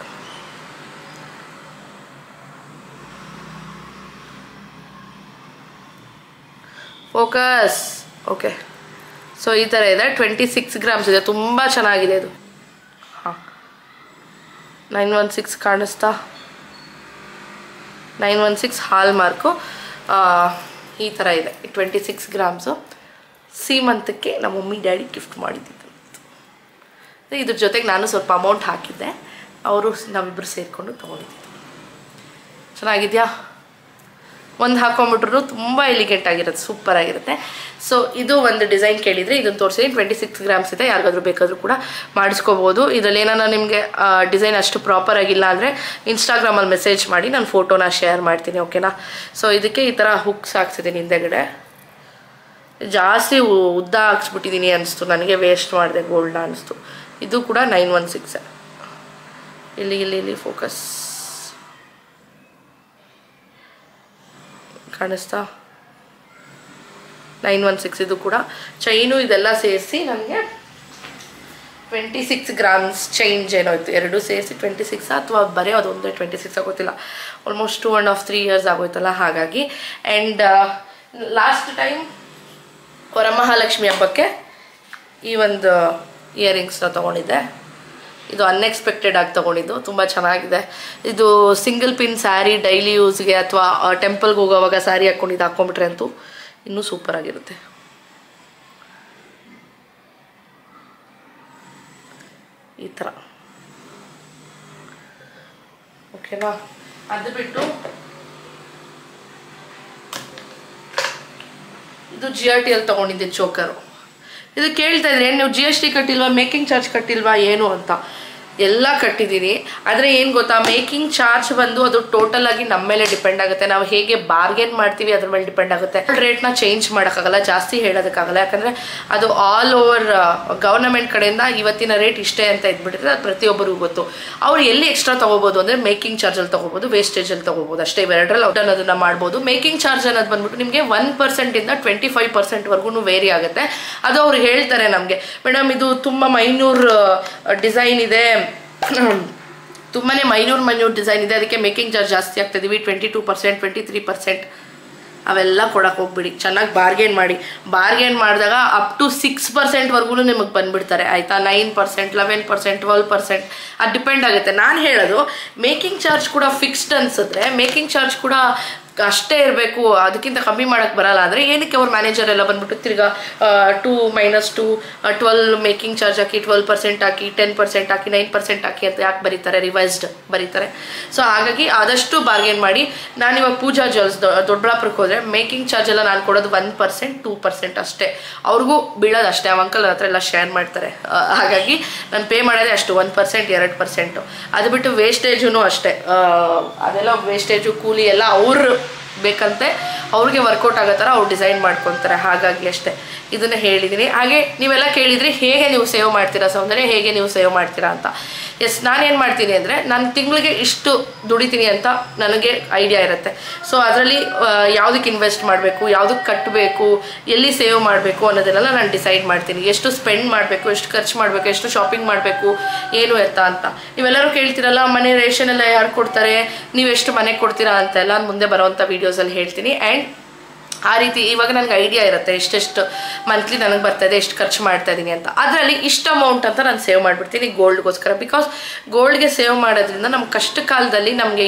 Speaker 1: ಫೋಕಸ್. ಓಕೆ, ಸೊ ಈ ಥರ ಇದೆ. 26 ಗ್ರಾಮ್ಸ್ ಇದೆ, ತುಂಬ ಚೆನ್ನಾಗಿದೆ ಇದು. ಹಾಂ, 916 ಕಾಣಿಸ್ತಾ? 916 ಹಾಲ್ ಮಾರ್ಕು. ಈ ಥರ ಇದೆ. 26 ಗ್ರಾಮ್ಸು ಸೀಮಂತಕ್ಕೆ ನಮ್ಮ ಮಮ್ಮಿ ಡ್ಯಾಡಿ ಗಿಫ್ಟ್ ಮಾಡಿದ್ದಿದ್ದು. ಇದ್ರ ಜೊತೆಗೆ ನಾನು ಸ್ವಲ್ಪ ಅಮೌಂಟ್ ಹಾಕಿದ್ದೆ, ಅವರು ನಾವಿಬ್ಬರು ಸೇರಿಕೊಂಡು ತೊಗೊಂಡಿದ್ದು. ಚೆನ್ನಾಗಿದೆಯಾ? ಒಂದು ಹಾಕೊಂಡ್ಬಿಟ್ರು ತುಂಬ ಎಲಿಗೆಂಟ್ ಆಗಿರುತ್ತೆ, ಸೂಪರ್ ಆಗಿರುತ್ತೆ. ಸೊ ಇದು ಒಂದು ಡಿಸೈನ್ ಕೇಳಿದರೆ ಇದನ್ನು ತೋರಿಸಿದ್ದೀನಿ. 26 ಗ್ರಾಮ್ಸ್ ಇದೆ, ಯಾರಿಗಾದ್ರೂ ಬೇಕಾದರೂ ಕೂಡ ಮಾಡಿಸ್ಕೋಬೋದು. ಇದರಲ್ಲಿ ಏನಾರ ನಿಮಗೆ ಡಿಸೈನ್ ಅಷ್ಟು ಪ್ರಾಪರ್ ಆಗಿಲ್ಲ ಅಂದರೆ ಇನ್ಸ್ಟಾಗ್ರಾಮಲ್ಲಿ ಮೆಸೇಜ್ ಮಾಡಿ, ನಾನು ಫೋಟೋನ ಶೇರ್ ಮಾಡ್ತೀನಿ. ಓಕೆನಾ? ಸೊ ಇದಕ್ಕೆ ಈ ಥರ ಹುಕ್ಸ್ ಹಾಕ್ಸಿದ್ದೀನಿ ಹಿಂದೆಗಡೆ. ಜಾಸ್ತಿ ಉದ್ದ ಹಾಕ್ಸ್ಬಿಟ್ಟಿದ್ದೀನಿ ಅನಿಸ್ತು ನನಗೆ, ವೇಸ್ಟ್ ಮಾಡಿದೆ ಗೋಲ್ಡ್ನ ಅನಿಸ್ತು. ಇದು ಕೂಡ 916. ಇಲ್ಲಿ ಫೋಕಸ್ ಕಾಣಿಸ್ತಾ? 916 ಇದು ಕೂಡ ಚೈನು ಇದೆಲ್ಲ ಸೇರಿಸಿ ನನಗೆ 26 ಗ್ರಾಮ್ಸ್ ಚೇಂಜ್ ಏನೋ ಇತ್ತು. ಎರಡೂ ಸೇರಿಸಿ 26 ಅಥವಾ ಬರೀ ಅದೊಂದೇ 26 ಆಗೋತಿಲ್ಲ. ಆಲ್ಮೋಸ್ಟ್ 2.5-3 ಇಯರ್ಸ್ ಆಗೋಯ್ತಲ್ಲ, ಹಾಗಾಗಿ. ಆ್ಯಂಡ್ ಲಾಸ್ಟ್ ಟೈಮ್ ವರಮಹಾಲಕ್ಷ್ಮಿ ಹಬ್ಬಕ್ಕೆ ಈ ಒಂದು ಇಯರಿಂಗ್ಸ್ನ ತೊಗೊಂಡಿದ್ದೆ. ಇದು ಅನ್ಎಕ್ಸ್ಪೆಕ್ಟೆಡ್ ಆಗಿ ತೊಗೊಂಡಿದ್ದು, ತುಂಬ ಚೆನ್ನಾಗಿದೆ. ಇದು ಸಿಂಗಲ್ ಪಿನ್ ಸ್ಯಾರಿ ಡೈಲಿ ಯೂಸ್ಗೆ ಅಥವಾ ಟೆಂಪಲ್ಗೆ ಹೋಗೋವಾಗ ಸ್ಯಾರಿ ಹಾಕ್ಕೊಂಡಿದ್ದು ಹಾಕ್ಕೊಂಬಿಟ್ರೆ ಅಂತೂ ಇನ್ನೂ ಸೂಪರಾಗಿರುತ್ತೆ. ಈ ಥರ. ಓಕೆನಾ? ಅದು ಬಿಟ್ಟು ಇದು GRT ಅಲ್ಲಿ ತೊಗೊಂಡಿದ್ದೆ ಚೋಕರು. ಇದು ಕೇಳ್ತಾ ಇದ್ರೆ ನೀವು GST ಕಟ್ಟಿಲ್ವಾ, ಮೇಕಿಂಗ್ ಚಾರ್ಜ್ ಕಟ್ಟಿಲ್ವಾ ಏನು ಅಂತ. ಎಲ್ಲ ಕಟ್ಟಿದ್ದೀನಿ. ಆದರೆ ಏನು ಗೊತ್ತಾ, ಮೇಕಿಂಗ್ ಚಾರ್ಜ್ ಬಂದು ಅದು ಟೋಟಲ್ ಆಗಿ ನಮ್ಮ ಮೇಲೆ ಡಿಪೆಂಡ್ ಆಗುತ್ತೆ. ನಾವು ಹೇಗೆ ಬಾರ್ಗೇನ್ ಮಾಡ್ತೀವಿ ಅದ್ರ ಮೇಲೆ ಡಿಪೆಂಡ್ ಆಗುತ್ತೆ. ರೇಟ್ನ ಚೇಂಜ್ ಮಾಡೋಕ್ಕಾಗಲ್ಲ, ಜಾಸ್ತಿ ಹೇಳೋದಕ್ಕಾಗಲ್ಲ. ಯಾಕಂದರೆ ಅದು ಆಲ್ ಓವರ್ ಗವರ್ನಮೆಂಟ್ ಕಡೆಯಿಂದ ಇವತ್ತಿನ ರೇಟ್ ಇಷ್ಟೇ ಅಂತ ಇದ್ಬಿಟ್ಟಿದ್ರೆ ಅದು ಪ್ರತಿಯೊಬ್ಬರಿಗೂ ಗೊತ್ತು. ಅವ್ರು ಎಲ್ಲಿ ಎಕ್ಸ್ಟ್ರಾ ತೊಗೋಬೋದು ಅಂದರೆ ಮೇಕಿಂಗ್ ಚಾರ್ಜಲ್ಲಿ ತೊಗೋಬೋದು, ವೇಸ್ಟೇಜಲ್ಲಿ ತೊಗೋಬೋದು, ಅಷ್ಟೇ. ಇವೆರಡರಲ್ಲಿ ಔಟ್ ಅನ್ನೋದನ್ನ ಮಾಡ್ಬೋದು. ಮೇಕಿಂಗ್ ಚಾರ್ಜ್ ಅನ್ನೋದು ಬಂದ್ಬಿಟ್ಟು ನಿಮಗೆ 1%ಇಂದ 25%ವರೆಗೂ ವೇರಿ ಆಗುತ್ತೆ. ಅದು ಅವ್ರು ಹೇಳ್ತಾರೆ ನಮಗೆ, ಮೇಡಮ್ ಇದು ತುಂಬ ಮೈನ್ಯೂರ್ ಡಿಸೈನ್ ಇದೆ, ತುಂಬಾ ಮೈನ್ಯೂರ್ ಡಿಸೈನ್ ಇದೆ, ಅದಕ್ಕೆ ಮೇಕಿಂಗ್ ಚಾರ್ಜ್ ಜಾಸ್ತಿ ಆಗ್ತಿದ್ದೀವಿ, 22%, 23%. ಅವೆಲ್ಲ ಕೊಡಕ್ಕೆ ಹೋಗ್ಬಿಡಿ. ಚೆನ್ನಾಗಿ ಬಾರ್ಗೇನ್ ಮಾಡಿ. ಬಾರ್ಗೇನ್ ಮಾಡಿದಾಗ ಅಪ್ ಟು 6%ವರೆಗೂ ನಿಮಗೆ ಬಂದುಬಿಡ್ತಾರೆ, ಆಯಿತಾ? 9%, 11%, 12% ಅದು ಡಿಪೆಂಡ್ ಆಗುತ್ತೆ. ನಾನು ಹೇಳೋದು ಮೇಕಿಂಗ್ ಚಾರ್ಜ್ ಕೂಡ ಫಿಕ್ಸ್ಡ್ ಅನ್ಸಿದ್ರೆ ಮೇಕಿಂಗ್ ಚಾರ್ಜ್ ಕೂಡ ಅಷ್ಟೇ ಇರಬೇಕು, ಅದಕ್ಕಿಂತ ಕಮ್ಮಿ ಮಾಡೋಕ್ಕೆ ಬರಲ್ಲ. ಅಂದರೆ ಏನಕ್ಕೆ ಅವ್ರ ಮ್ಯಾನೇಜರ್ ಎಲ್ಲ ಬಂದ್ಬಿಟ್ಟು ತಿರ್ಗಾ 2 - 2 12 ಮೇಕಿಂಗ್ ಚಾರ್ಜ್ ಹಾಕಿ, 12% ಹಾಕಿ, 10% ಹಾಕಿ, 9% ಹಾಕಿ ಅಂತ ಯಾಕೆ ಬರೀತಾರೆ? ರಿವೈಸ್ಡ್ ಬರೀತಾರೆ. ಸೊ ಹಾಗಾಗಿ ಆದಷ್ಟು ಬಾರ್ಗೇನ್ ಮಾಡಿ. ನಾನಿವಾಗ ಪೂಜಾ ಜ್ಯುವೆಲ್ಸ್ ದೊಡ್ಡಬಳ್ಳಾಪುರಕ್ಕೆ ಹೋದರೆ ಮೇಕಿಂಗ್ ಚಾರ್ಜ್ ಎಲ್ಲ ನಾನು ಕೊಡೋದು 1%, 2% ಅಷ್ಟೇ. ಅವ್ರಿಗೂ ಬೀಳೋದು ಅಷ್ಟೇ. ಆ ಅಂಕಲ್ ಹತ್ರ ಎಲ್ಲ ಶೇರ್ ಮಾಡ್ತಾರೆ. ಹಾಗಾಗಿ ನಾನು ಪೇ ಮಾಡೋದೇ ಅಷ್ಟು, 1%, 2%. ಅದು ಬಿಟ್ಟು ವೇಸ್ಟೇಜೂ ಅಷ್ಟೇ. ಅದೆಲ್ಲ ವೇಸ್ಟೇಜು ಕೂಲಿ ಎಲ್ಲ ಅವರು ಬೇಕಂತೆ ಅವ್ರಿಗೆ ವರ್ಕೌಟ್ ಆಗೋ ಥರ ಅವ್ರು ಡಿಸೈನ್ ಮಾಡ್ಕೊತಾರೆ. ಹಾಗಾಗಿ ಅಷ್ಟೇ, ಇದನ್ನು ಹೇಳಿದ್ದೀನಿ. ಹಾಗೆ ನೀವೆಲ್ಲ ಕೇಳಿದ್ರಿ ಹೇಗೆ ನೀವು ಸೇವ್ ಮಾಡ್ತೀರಾ ಸೌಂದರ್ಯ, ಹೇಗೆ ನೀವು ಸೇವ್ ಮಾಡ್ತೀರಾ ಅಂತ. ಎಸ್, ನಾನೇನು ಮಾಡ್ತೀನಿ ಅಂದರೆ ನಾನು ತಿಂಗಳಿಗೆ ಇಷ್ಟು ದುಡಿತೀನಿ ಅಂತ ನನಗೆ ಐಡಿಯಾ ಇರುತ್ತೆ. ಸೊ ಅದರಲ್ಲಿ ಯಾವುದಕ್ಕೆ ಇನ್ವೆಸ್ಟ್ ಮಾಡಬೇಕು, ಯಾವುದಕ್ಕೆ ಕಟ್ಟಬೇಕು, ಎಲ್ಲಿ ಸೇವ್ ಮಾಡಬೇಕು ಅನ್ನೋದನ್ನೆಲ್ಲ ನಾನು ಡಿಸೈಡ್ ಮಾಡ್ತೀನಿ. ಎಷ್ಟು ಸ್ಪೆಂಡ್ ಮಾಡಬೇಕು, ಎಷ್ಟು ಖರ್ಚು ಮಾಡಬೇಕು, ಎಷ್ಟು ಶಾಪಿಂಗ್ ಮಾಡಬೇಕು, ಏನು ಎತ್ತ ಅಂತ. ನೀವೆಲ್ಲರೂ ಕೇಳ್ತೀರಲ್ಲ, ಮನೆ ರೇಷನ್ ಎಲ್ಲ ಯಾರು ಕೊಡ್ತಾರೆ, ನೀವು ಎಷ್ಟು ಮನೆಗೆ ಕೊಡ್ತೀರಾ ಅಂತೆಲ್ಲ ನಾನು ಮುಂದೆ ಬರೋವಂಥ ವೀಡಿಯೋಸಲ್ಲಿ ಹೇಳ್ತೀನಿ. ಆ್ಯಂಡ್ ಆ ರೀತಿ ಇವಾಗ ನನಗೆ ಐಡಿಯಾ ಇರುತ್ತೆ ಎಷ್ಟೆಷ್ಟು ಮಂತ್ಲಿ ನನಗೆ ಬರ್ತಾಯಿದೆ, ಎಷ್ಟು ಖರ್ಚು ಮಾಡ್ತಾ ಇದ್ದೀನಿ ಅಂತ. ಅದರಲ್ಲಿ ಇಷ್ಟು ಅಮೌಂಟ್ ಅಂತ ನಾನು ಸೇವ್ ಮಾಡಿಬಿಡ್ತೀನಿ ಗೋಲ್ಡ್ಗೋಸ್ಕರ. ಬಿಕಾಸ್ ಗೋಲ್ಡ್ಗೆ ಸೇವ್ ಮಾಡೋದ್ರಿಂದ ನಮ್ಮ ಕಷ್ಟ ಕಾಲದಲ್ಲಿ ನಮಗೆ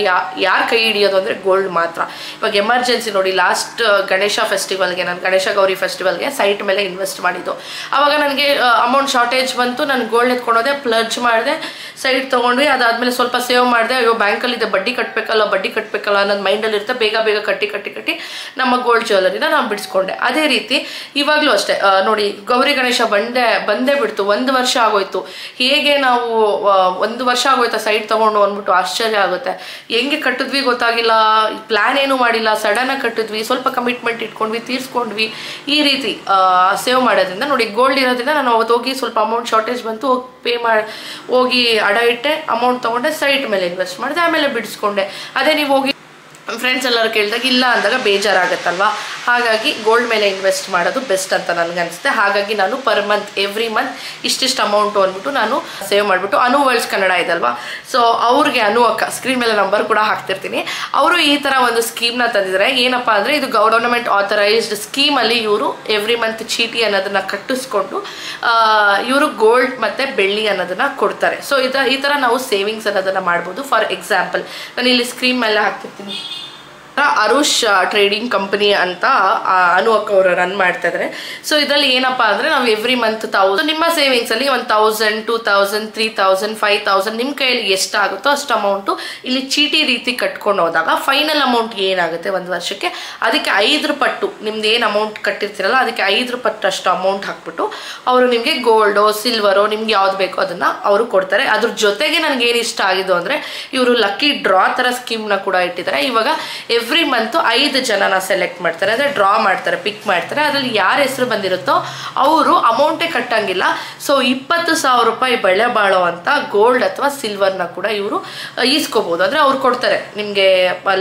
Speaker 1: ಯಾರು ಕೈ ಹಿಡಿಯೋದು ಅಂದರೆ ಗೋಲ್ಡ್ ಮಾತ್ರ. ಇವಾಗ ಎಮರ್ಜೆನ್ಸಿ ನೋಡಿ, ಲಾಸ್ಟ್ ಗಣೇಶ ಫೆಸ್ಟಿವಲ್ಗೆ, ನಾನು ಗಣೇಶ ಗೌರಿ ಫೆಸ್ಟಿವಲ್ಗೆ ಸೈಟ್ ಮೇಲೆ ಇನ್ವೆಸ್ಟ್ ಮಾಡಿದ್ದು. ಆವಾಗ ನನಗೆ ಅಮೌಂಟ್ ಶಾರ್ಟೇಜ್ ಬಂತು. ನಾನು ಗೋಲ್ಡ್ ಎತ್ಕೊಂಡೋದೆ, ಪ್ಲಡ್ಜ್ ಮಾಡಿದೆ, ಸೈಟ್ ತೊಗೊಂಡ್ವಿ. ಅದಾದಮೇಲೆ ಸ್ವಲ್ಪ ಸೇವ್ ಮಾಡಿದೆ. ಅಯ್ಯೋ ಬ್ಯಾಂಕಲ್ಲಿದೆ, ಬಡ್ಡಿ ಕಟ್ಟಬೇಕಲ್ಲ ಅನ್ನೋದು ಮೈಂಡಲ್ಲಿ ಇರುತ್ತೆ. ಬೇಗ ಕಟ್ಟಿ ನಮ್ಮ ಗೋಲ್ಡ್ ಜ್ಯುವೆಲ್ಲರಿ ಜ್ಯುವೆಲರಿನ ನಾನು ಬಿಡಿಸ್ಕೊಂಡೆ. ಅದೇ ರೀತಿ ಇವಾಗಲೂ ಅಷ್ಟೇ ನೋಡಿ, ಗೌರಿ ಗಣೇಶ ಬಂದೇ ಬಿಡ್ತು, 1 ವರ್ಷ ಆಗೋಯ್ತು. ಹೇಗೆ ನಾವು 1 ವರ್ಷ ಆಗೋಯ್ತಾ ಸೈಟ್ ತಗೊಂಡು ಅಂದ್ಬಿಟ್ಟು ಆಶ್ಚರ್ಯ ಆಗುತ್ತೆ. ಹೆಂಗೆ ಕಟ್ಟಿದ್ವಿ ಗೊತ್ತಾಗಿಲ್ಲ, ಪ್ಲಾನ್ ಏನು ಮಾಡಿಲ್ಲ, ಸಡನ್ ಆಗಿ ಕಟ್ಟಿದ್ವಿ, ಸ್ವಲ್ಪ ಕಮಿಟ್ಮೆಂಟ್ ಇಟ್ಕೊಂಡ್ವಿ, ತೀರ್ಸ್ಕೊಂಡ್ವಿ. ಈ ರೀತಿ ಸೇವ್ ಮಾಡೋದ್ರಿಂದ ನೋಡಿ, ಗೋಲ್ಡ್ ಇರೋದ್ರಿಂದ ನಾನು ಅವತ್ತು ಹೋಗಿ ಸ್ವಲ್ಪ ಅಮೌಂಟ್ ಶಾರ್ಟೇಜ್ ಬಂತು, ಹೋಗಿ ಅಡ ಇಟ್ಟೆ, ಅಮೌಂಟ್ ತಗೊಂಡೆ, ಸೈಟ್ ಮೇಲೆ ಇನ್ವೆಸ್ಟ್ ಮಾಡಿದೆ, ಆಮೇಲೆ ಬಿಡಿಸ್ಕೊಂಡೆ. ಅದೇ ನೀವು ಹೋಗಿ ಫ್ರೆಂಡ್ಸ್ ಎಲ್ಲರೂ ಕೇಳಿದಾಗ ಇಲ್ಲ ಅಂದಾಗ ಬೇಜಾರಾಗತ್ತಲ್ವಾ. ಹಾಗಾಗಿ ಗೋಲ್ಡ್ ಮೇಲೆ ಇನ್ವೆಸ್ಟ್ ಮಾಡೋದು ಬೆಸ್ಟ್ ಅಂತ ನನಗನ್ಸುತ್ತೆ. ಹಾಗಾಗಿ ನಾನು ಪರ್ ಮಂತ್ ಎವ್ರಿ ಮಂತ್ ಇಷ್ಟಿಷ್ಟು ಅಮೌಂಟು ಅಂದ್ಬಿಟ್ಟು ನಾನು ಸೇವ್ ಮಾಡಿಬಿಟ್ಟು, ಅನು ವರ್ಲ್ಡ್ಸ್ ಕನ್ನಡ ಇದಲ್ವಾ, ಸೊ ಅವ್ರಿಗೆ ಅನು ಅಕ್ಕ ಸ್ಕ್ರೀನ್ ಮೇಲೆ ನಂಬರ್ ಕೂಡ ಹಾಕ್ತಿರ್ತೀನಿ. ಅವರು ಈ ಥರ ಒಂದು ಸ್ಕೀಮ್ನ ತಂದಿದ್ದಾರೆ. ಏನಪ್ಪ ಅಂದರೆ ಇದು ಗವರ್ನಮೆಂಟ್ ಆಥರೈಸ್ಡ್ ಸ್ಕೀಮಲ್ಲಿ ಇವರು ಎವ್ರಿ ಮಂತ್ ಚೀಟಿ ಅನ್ನೋದನ್ನು ಕಟ್ಟಿಸ್ಕೊಂಡು ಇವರು ಗೋಲ್ಡ್ ಮತ್ತು ಬೆಳ್ಳಿ ಅನ್ನೋದನ್ನು ಕೊಡ್ತಾರೆ. ಸೊ ಈ ಥರ ನಾವು ಸೇವಿಂಗ್ಸ್ ಅನ್ನೋದನ್ನು ಮಾಡ್ಬೋದು. ಫಾರ್ ಎಕ್ಸಾಂಪಲ್ ನಾನು ಇಲ್ಲಿ ಸ್ಕ್ರೀನ್ ಮೇಲೆ ಹಾಕ್ತಿರ್ತೀನಿ, ಅರುಷ್ ಟ್ರೇಡಿಂಗ್ ಕಂಪನಿ ಅಂತ ಅನು ಅಕ್ಕ ಅವರು ರನ್ ಮಾಡ್ತಾ ಇದ್ದಾರೆ. ಸೊ ಇದರಲ್ಲಿ ಏನಪ್ಪಾ ಅಂದ್ರೆ ನಾವು ಎವ್ರಿ ಮಂತ್ 1000 ನಿಮ್ಮ ಸೇವಿಂಗ್ಸ್ ಅಲ್ಲಿ 1000, 2000, 3000, 5000 ನಿಮ್ಮ ಕೈಯಲ್ಲಿ ಎಷ್ಟಾಗುತ್ತೋ ಅಷ್ಟು ಅಮೌಂಟು ಇಲ್ಲಿ ಚೀಟಿ ರೀತಿ ಕಟ್ಕೊಂಡು ಹೋದಾಗ ಫೈನಲ್ ಅಮೌಂಟ್ ಏನಾಗುತ್ತೆ ಒಂದು ವರ್ಷಕ್ಕೆ ಅದಕ್ಕೆ 5 ಪಟ್ಟು ನಿಮ್ದು ಏನು ಅಮೌಂಟ್ ಕಟ್ಟಿರ್ತೀರಲ್ಲ ಅದಕ್ಕೆ 5 ಪಟ್ಟಷ್ಟು ಅಮೌಂಟ್ ಹಾಕ್ಬಿಟ್ಟು ಅವರು ನಿಮಗೆ ಗೋಲ್ಡೋ ಸಿಲ್ವರೋ ನಿಮ್ಗೆ ಯಾವ್ದು ಬೇಕೋ ಅದನ್ನ ಅವರು ಕೊಡ್ತಾರೆ. ಅದ್ರ ಜೊತೆಗೆ ನನಗೆ ಏನು ಇಷ್ಟ ಆಗಿದ್ದು ಅಂದ್ರೆ ಇವರು ಲಕ್ಕಿ ಡ್ರಾ ತರ ಸ್ಕೀಮ್ನ ಕೂಡ ಇಟ್ಟಿದ್ದಾರೆ. ಇವಾಗ ಎವ್ರಿ ಮಂತ್ 5 ಜನನ ಸೆಲೆಕ್ಟ್ ಮಾಡ್ತಾರೆ, ಅಂದರೆ ಡ್ರಾ ಮಾಡ್ತಾರೆ, ಪಿಕ್ ಮಾಡ್ತಾರೆ. ಅದರಲ್ಲಿ ಯಾರ ಹೆಸರು ಬಂದಿರುತ್ತೋ ಅವರು ಅಮೌಂಟೇ ಕಟ್ಟಂಗಿಲ್ಲ. ಸೊ 20,000 ರೂಪಾಯಿ ಬೆಲೆ ಬಾಳೋ ಅಂತ ಗೋಲ್ಡ್ ಅಥವಾ ಸಿಲ್ವರ್ನ ಕೂಡ ಇವರು ಈಸ್ಕೋಬಹುದು. ಅಂದರೆ ಅವ್ರು ಕೊಡ್ತಾರೆ ನಿಮಗೆ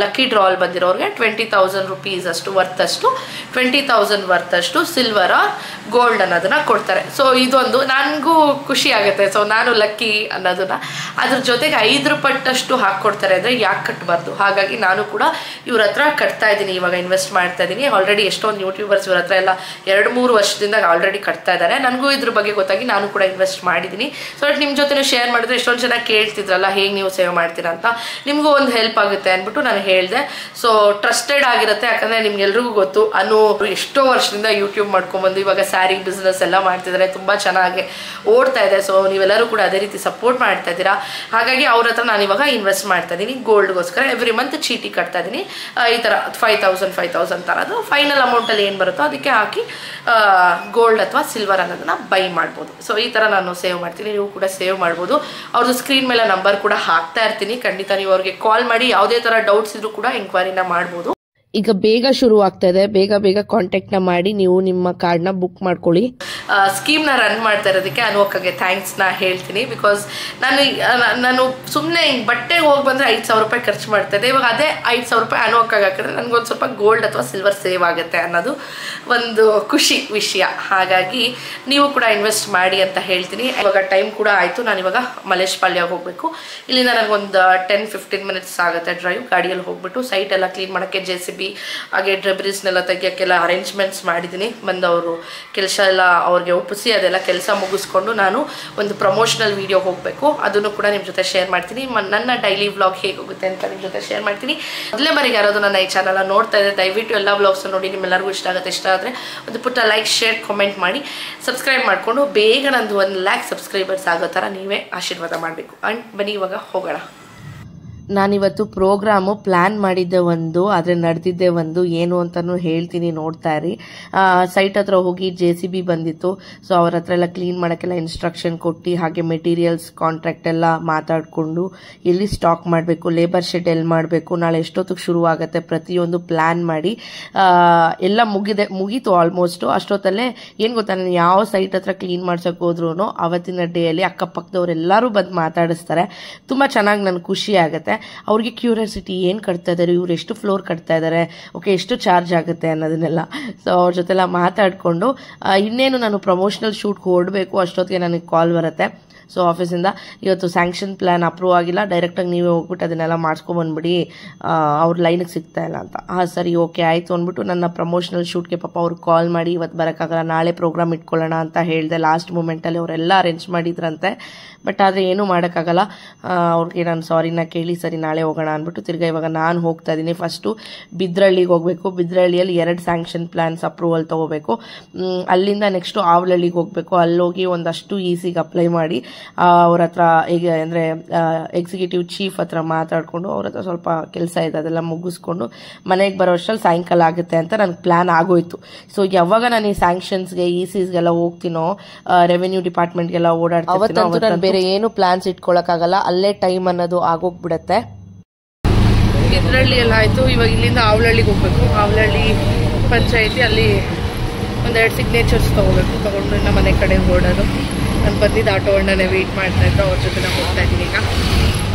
Speaker 1: ಲಕ್ಕಿ ಡ್ರಾಲ್ ಬಂದಿರೋರಿಗೆ 20,000 ರುಪೀಸ್ ಅಷ್ಟು ವರ್ತಷ್ಟು 20,000 ವರ್ತಷ್ಟು ಸಿಲ್ವರ್ ಗೋಲ್ಡ್ ಅನ್ನೋದನ್ನ ಕೊಡ್ತಾರೆ. ಸೊ ಇದೊಂದು ನನಗೂ ಖುಷಿ ಆಗುತ್ತೆ. ಸೊ ನಾನು ಲಕ್ಕಿ ಅನ್ನೋದನ್ನ ಅದ್ರ ಜೊತೆಗೆ 5 ಪಟ್ಟಷ್ಟು ಹಾಕ್ಕೊಡ್ತಾರೆ ಅಂದರೆ ಯಾಕೆ ಕಟ್ಟಬಾರ್ದು. ಹಾಗಾಗಿ ನಾನು ಕೂಡ ಇವ್ರ ಹತ್ರ ಕಟ್ತಾ ಇದ್ದೀನಿ, ಇವಾಗ ಇನ್ವೆಸ್ಟ್ ಮಾಡ್ತಾ ಇದ್ದೀನಿ. ಆಲ್ರೆಡಿ ಎಷ್ಟೊಂದು ಯೂಟ್ಯೂಬರ್ಸ್ ಇವ್ರ ಹತ್ರ ಎಲ್ಲ 2-3 ವರ್ಷದಿಂದ ಆಲ್ರೆಡಿ ಕಟ್ತಾ ಇದ್ದಾರೆ. ನನಗೂ ಇದ್ರ ಬಗ್ಗೆ ಗೊತ್ತಾಗಿ ನಾನು ಕೂಡ ಇನ್ವೆಸ್ಟ್ ಮಾಡಿದ್ದೀನಿ. ಸೊ ನಿಮ್ಮ ಜೊತೆ ಶೇರ್ ಮಾಡಿದ್ರೆ ಎಷ್ಟೊಂದು ಜನ ಕೇಳ್ತಿದ್ರಲ್ಲ ಹೇಗೆ ನೀವು ಸೇವ್ ಮಾಡ್ತೀರಾ ಅಂತ, ನಿಮಗೂ ಒಂದು ಹೆಲ್ಪ್ ಆಗುತ್ತೆ ಅಂದ್ಬಿಟ್ಟು ನಾನು ಹೇಳಿದೆ. ಸೊ ಟ್ರಸ್ಟೆಡ್ ಆಗಿರುತ್ತೆ, ಯಾಕಂದರೆ ನಿಮ್ಗೆಲ್ರಿಗೂ ಗೊತ್ತು ಅನು ಎಷ್ಟೋ ವರ್ಷದಿಂದ ಯೂಟ್ಯೂಬ್ ಮಾಡ್ಕೊಂಡ್ಬಂದು ಇವಾಗ ಸ್ಯಾರಿ ಬಿಸ್ನೆಸ್ ಎಲ್ಲ ಮಾಡ್ತಿದ್ದಾರೆ, ತುಂಬ ಚೆನ್ನಾಗಿ ಓಡ್ತಾ ಇದೆ. ಸೊ ನೀವೆಲ್ಲರೂ ಕೂಡ ಅದೇ ರೀತಿ ಸಪೋರ್ಟ್ ಮಾಡ್ತಾ ಇದ್ದೀರಾ. ಹಾಗಾಗಿ ಅವ್ರ ಹತ್ರ ನಾನು ಇವಾಗ ಇನ್ವೆಸ್ಟ್ ಮಾಡ್ತಾ ಇದ್ದೀನಿ ಗೋಲ್ಡ್ಗೋಸ್ಕರ. ಎವ್ರಿ ಮಂತ್ ಚೀಟಿ ಕಟ್ತಾ ಇದ್ದೀನಿ. ಈ ಥರ 5,000 ಥರದ್ದು ಫೈನಲ್ ಅಮೌಂಟಲ್ಲಿ ಏನು ಬರುತ್ತೋ ಅದಕ್ಕೆ ಹಾಕಿ ಗೋಲ್ಡ್ ಅಥವಾ ಸಿಲ್ವರ್ ಅನ್ನೋದನ್ನ ಬೈ ಮಾಡ್ಬೋದು. ಸೊ ಈ ಥರ ನಾನು ಸೇವ್ ಮಾಡ್ತೀನಿ, ನೀವು ಕೂಡ ಸೇವ್ ಮಾಡ್ಬೋದು. ಅವ್ರದ್ದು ಸ್ಕ್ರೀನ್ ಮೇಲೆ ನಂಬರ್ ಕೂಡ ಹಾಕ್ತಾ ಇರ್ತೀನಿ. ಖಂಡಿತ ನೀವು ಅವ್ರಿಗೆ ಕಾಲ್ ಮಾಡಿ ಯಾವುದೇ ಥರ ಡೌಟ್ಸ್ ಇದ್ರೂ ಕೂಡ ಎಂಕ್ವೈರಿನ ಮಾಡ್ಬೋದು. ಈಗ ಬೇಗ ಶುರು ಆಗ್ತಾ ಇದೆ, ಬೇಗ ಕಾಂಟ್ಯಾಕ್ಟ್ನ ಮಾಡಿ ನೀವು ನಿಮ್ಮ ಕಾರ್ಡ್ನ ಬುಕ್ ಮಾಡ್ಕೊಳ್ಳಿ. ಸ್ಕೀಮ್ನ ರನ್ ಮಾಡ್ತಾ ಇರೋದಕ್ಕೆ ಅನು ಅಕ್ಕಗೆ ಥ್ಯಾಂಕ್ಸ್ನ ಹೇಳ್ತೀನಿ. ಬಿಕಾಸ್ ನಾನು ಸುಮ್ಮನೆ ಬಟ್ಟೆಗೆ ಹೋಗಿ ಬಂದರೆ 5,000 ರೂಪಾಯಿ ಖರ್ಚು ಮಾಡ್ತಾ ಇದ್ದೆ. ಇವಾಗ ಅದೇ 5,000 ರೂಪಾಯಿ ಅನು ಅಕ್ಕಗೆ ಹಾಕಿದ್ರೆ ನನಗೊಂದು ಸ್ವಲ್ಪ ಗೋಲ್ಡ್ ಅಥವಾ ಸಿಲ್ವರ್ ಸೇವ್ ಆಗುತ್ತೆ ಅನ್ನೋದು ಒಂದು ಖುಷಿ ವಿಷಯ. ಹಾಗಾಗಿ ನೀವು ಕೂಡ ಇನ್ವೆಸ್ಟ್ ಮಾಡಿ ಅಂತ ಹೇಳ್ತೀನಿ. ಇವಾಗ ಟೈಮ್ ಕೂಡ ಆಯಿತು, ನಾನಿವಾಗ ಮಲೇಶ್ಪಾಳ್ಯಗೆ ಹೋಗಬೇಕು. ಇಲ್ಲಿಂದ ನನಗೊಂದು 10-15 ಮಿನಿಟ್ಸ್ ಆಗುತ್ತೆ ಡ್ರೈವ್. ಗಾಡಿಯಲ್ಲಿ ಹೋಗ್ಬಿಟ್ಟು ಸೈಟ್ ಎಲ್ಲ ಕ್ಲೀನ್ ಮಾಡೋಕ್ಕೆ JCB ಹಾಗೆ ಡ್ರೆಬ್ರೀಸ್ನೆಲ್ಲ ತೆಗಿಯೋಕ್ಕೆಲ್ಲ ಅರೇಂಜ್ಮೆಂಟ್ಸ್ ಮಾಡಿದ್ದೀನಿ. ಬಂದವರು ಕೆಲಸ ಎಲ್ಲ ಅವ್ರಿಗೆ ಒಪ್ಪಿಸಿ ಅದೆಲ್ಲ ಕೆಲಸ ಮುಗಿಸ್ಕೊಂಡು ನಾನು ಒಂದು ಪ್ರಮೋಷನಲ್ ವಿಡಿಯೋ ಹೋಗಬೇಕು. ಅದನ್ನು ಕೂಡ ನಿಮ್ಮ ಜೊತೆ ಶೇರ್ ಮಾಡ್ತೀನಿ. ನನ್ನ ಡೈಲಿ ವ್ಲಾಗ್ ಹೇಗೆ ಹೋಗುತ್ತೆ ಅಂತ ನಿಮ್ಮ ಜೊತೆ ಶೇರ್ ಮಾಡ್ತೀನಿ. ಮೊದಲೇ ಬಾರಿಗೆ ಯಾರಾದರೂ ನನ್ನ ಈ ಚಾನಲ್ನ ನೋಡ್ತಾ ಇದ್ದರೆ ದಯವಿಟ್ಟು ಎಲ್ಲ ವ್ಲಾಗ್ಸ್ ನೋಡಿ ನಿಮ್ಮೆಲ್ಲರಿಗೂ ಇಷ್ಟ ಆಗುತ್ತೆ. ಇಷ್ಟ ಆದರೆ ಒಂದು ಪುಟ್ಟ ಲೈಕ್ ಶೇರ್ ಕಾಮೆಂಟ್ ಮಾಡಿ ಸಬ್ಸ್ಕ್ರೈಬ್ ಮಾಡಿಕೊಂಡು ಬೇಗ ನಂದು 1 lakh ಸಬ್ಸ್ಕ್ರೈಬರ್ಸ್ ಆಗೋ ಥರ ನೀವೇ ಆಶೀರ್ವಾದ ಮಾಡಬೇಕು. ಆ್ಯಂಡ್ ಬನ್ನಿ ಇವಾಗ ಹೋಗೋಣ. ನಾನಿವತ್ತು ಪ್ರೋಗ್ರಾಮು ಪ್ಲ್ಯಾನ್ ಮಾಡಿದ್ದೆ ಒಂದು, ಆದರೆ ನಡೆದಿದ್ದೆ ಒಂದು. ಏನು ಅಂತಲೂ ಹೇಳ್ತೀನಿ, ನೋಡ್ತಾ ಇರಿ. ಸೈಟ್ ಹತ್ರ ಹೋಗಿ JCB ಬಂದಿತ್ತು. ಸೊ ಅವ್ರ ಹತ್ರ ಎಲ್ಲ ಕ್ಲೀನ್ ಮಾಡೋಕ್ಕೆಲ್ಲ ಇನ್ಸ್ಟ್ರಕ್ಷನ್ ಕೊಟ್ಟು ಹಾಗೆ ಮೆಟೀರಿಯಲ್ಸ್ ಕಾಂಟ್ರಾಕ್ಟ್ ಎಲ್ಲ ಮಾತಾಡಿಕೊಂಡು ಎಲ್ಲಿ ಸ್ಟಾಕ್ ಮಾಡಬೇಕು, ಲೇಬರ್ ಶೆಡ್ ಎಲ್ಲಿ ಮಾಡಬೇಕು, ನಾಳೆ ಎಷ್ಟೊತ್ತಿಗೆ ಶುರು ಆಗುತ್ತೆ ಪ್ರತಿಯೊಂದು ಪ್ಲ್ಯಾನ್ ಮಾಡಿ ಎಲ್ಲ ಮುಗೀತು ಆಲ್ಮೋಸ್ಟು. ಅಷ್ಟೊತ್ತಲ್ಲೇ ಏನು ಗೊತ್ತಾ, ನಾನು ಯಾವ ಸೈಟ್ ಹತ್ರ ಕ್ಲೀನ್ ಮಾಡ್ಸೋಕೆ ಹೋದ್ರೂ ಅವತ್ತಿನ ಡೇಯಲ್ಲಿ ಅಕ್ಕಪಕ್ಕದವರೆಲ್ಲರೂ ಬಂದು ಮಾತಾಡಿಸ್ತಾರೆ. ತುಂಬ ಚೆನ್ನಾಗಿ ನನಗೆ ಖುಷಿ ಆಗುತ್ತೆ. ಅವ್ರಿಗೆ ಕ್ಯೂರಿಯಾಸಿಟಿ ಏನು ಕಟ್ತಾ ಇದ್ದಾರೆ, ಇವ್ರು ಎಷ್ಟು ಫ್ಲೋರ್ ಕಟ್ತಾ ಇದ್ದಾರೆ, ಓಕೆ ಎಷ್ಟು ಚಾರ್ಜ್ ಆಗುತ್ತೆ ಅನ್ನೋದನ್ನೆಲ್ಲ. ಸೊ ಅವ್ರ ಜೊತೆಲ್ಲ ಮಾತಾಡಿಕೊಂಡು ಇನ್ನೇನು ನಾನು ಪ್ರಮೋಷನಲ್ ಶೂಟ್ಗೆ ಹೊರಡಬೇಕು ಅಷ್ಟೊತ್ತಿಗೆ ನನಗೆ ಕಾಲ್ ಬರುತ್ತೆ. ಸೊ ಆಫೀಸಿಂದ ಇವತ್ತು ಸ್ಯಾಂಕ್ಷನ್ ಪ್ಲ್ಯಾನ್ ಅಪ್ರೂವ್ ಆಗಿಲ್ಲ, ಡೈರೆಕ್ಟಾಗಿ ನೀವೇ ಹೋಗ್ಬಿಟ್ಟು ಅದನ್ನೆಲ್ಲ ಮಾಡಿಸ್ಕೊಂಬಂದ್ಬಿಡಿ, ಅವ್ರ ಲೈನಿಗೆ ಸಿಗ್ತಾ ಇಲ್ಲ ಅಂತ. ಸರಿ ಓಕೆ ಆಯಿತು ಅಂದ್ಬಿಟ್ಟು ನನ್ನ ಪ್ರಮೋಷನಲ್ ಶೂಟ್ಗೆ ಪಾಪ ಅವ್ರಿಗೆ ಕಾಲ್ ಮಾಡಿ ಇವತ್ತು ಬರೋಕ್ಕಾಗಲ್ಲ ನಾಳೆ ಪ್ರೋಗ್ರಾಮ್ ಇಟ್ಕೊಳ್ಳೋಣ ಅಂತ ಹೇಳಿದೆ. ಲಾಸ್ಟ್ ಮೂಮೆಂಟಲ್ಲಿ ಅವರೆಲ್ಲ ಅರೇಂಜ್ ಮಾಡಿದ್ರಂತೆ. ಬಟ್ ಆದರೆ ಏನೂ ಮಾಡೋಕ್ಕಾಗಲ್ಲ. ಅವ್ರಿಗೆ ನಾನು ಸಾರಿನ ಕೇಳಿ ಸರಿ ನಾಳೆ ಹೋಗೋಣ ಅಂದ್ಬಿಟ್ಟು ತಿರ್ಗಾ ಇವಾಗ ನಾನು ಹೋಗ್ತಾ ಇದ್ದೀನಿ. ಫಸ್ಟು ಬಿದ್ರಳ್ಳಿಗೆ ಹೋಗಬೇಕು. ಬಿದ್ರಳ್ಳಿಯಲ್ಲಿ 2 ಸ್ಯಾಂಕ್ಷನ್ ಪ್ಲ್ಯಾನ್ಸ್ ಅಪ್ರೂವಲ್ ತೊಗೋಬೇಕು. ಅಲ್ಲಿಂದ ನೆಕ್ಸ್ಟು ಆವಲಹಳ್ಳಿಗೆ ಹೋಗಬೇಕು. ಅಲ್ಲೋಗಿ ಒಂದಷ್ಟು ಈಸಿಗೆ ಅಪ್ಲೈ ಮಾಡಿ ಅವ್ರ ಹತ್ರ ಈಗ ಅಂದರೆ ಎಕ್ಸಿಕ್ಯೂಟಿವ್ ಚೀಫ್ ಹತ್ರ ಮಾತಾಡಿಕೊಂಡು ಅವ್ರ ಹತ್ರ ಸ್ವಲ್ಪ ಕೆಲಸ ಇದೆ ಅದೆಲ್ಲ ಮುಗಿಸ್ಕೊಂಡು ಮನೆಗೆ ಬರೋ ಅಷ್ಟರಲ್ಲಿ ಸಾಯಂಕಾಲ ಆಗುತ್ತೆ ಅಂತ ನನಗೆ ಪ್ಲ್ಯಾನ್ ಆಗೋಯ್ತು. ಸೊ ಯಾವಾಗ ನಾನು ಈ ಸ್ಯಾಂಕ್ಷನ್ಸ್ಗೆ ECsಗೆಲ್ಲ ಹೋಗ್ತೀನೋ ರೆವೆನ್ಯೂ ಡಿಪಾರ್ಟ್ಮೆಂಟ್ಗೆಲ್ಲ ಓಡಾಡ್ತೀನಿ ಅವತ್ತಂತೂ ಬೇರೆ ಏನು ಪ್ಲಾನ್ಸ್ ಇಟ್ಕೊಳಕ್ಕಾಗಲ್ಲ, ಅಲ್ಲೇ ಟೈಮ್ ಅನ್ನೋದು ಆಗೋಗ್ಬಿಡತ್ತೆ. ಇದ್ರಳ್ಳಿ ಎಲ್ಲ ಆಯಿತು. ಇವಾಗ ಇಲ್ಲಿಂದ ಆವಳಹಳ್ಳಿಗೆ ಹೋಗ್ಬೇಕು. ಆವಳಹಳ್ಳಿ ಪಂಚಾಯಿತಿ ಅಲ್ಲಿ ಒಂದೆರಡು ಸಿಗ್ನೇಚರ್ಸ್ ತೊಗೊಂಡು ಇನ್ನು ಮನೆ ಕಡೆ ಓಡೋದು. ನಾನು ಬಂದಿದ್ದು ಆಟೋಗಳನ್ನೇ ವೆಯ್ಟ್ ಮಾಡ್ತಾಯಿದ್ರು, ಅವ್ರ ಜೊತೆ ನಾನು ಹೋಗ್ತಾ ಇದ್ದೀನಿ ಈಗ.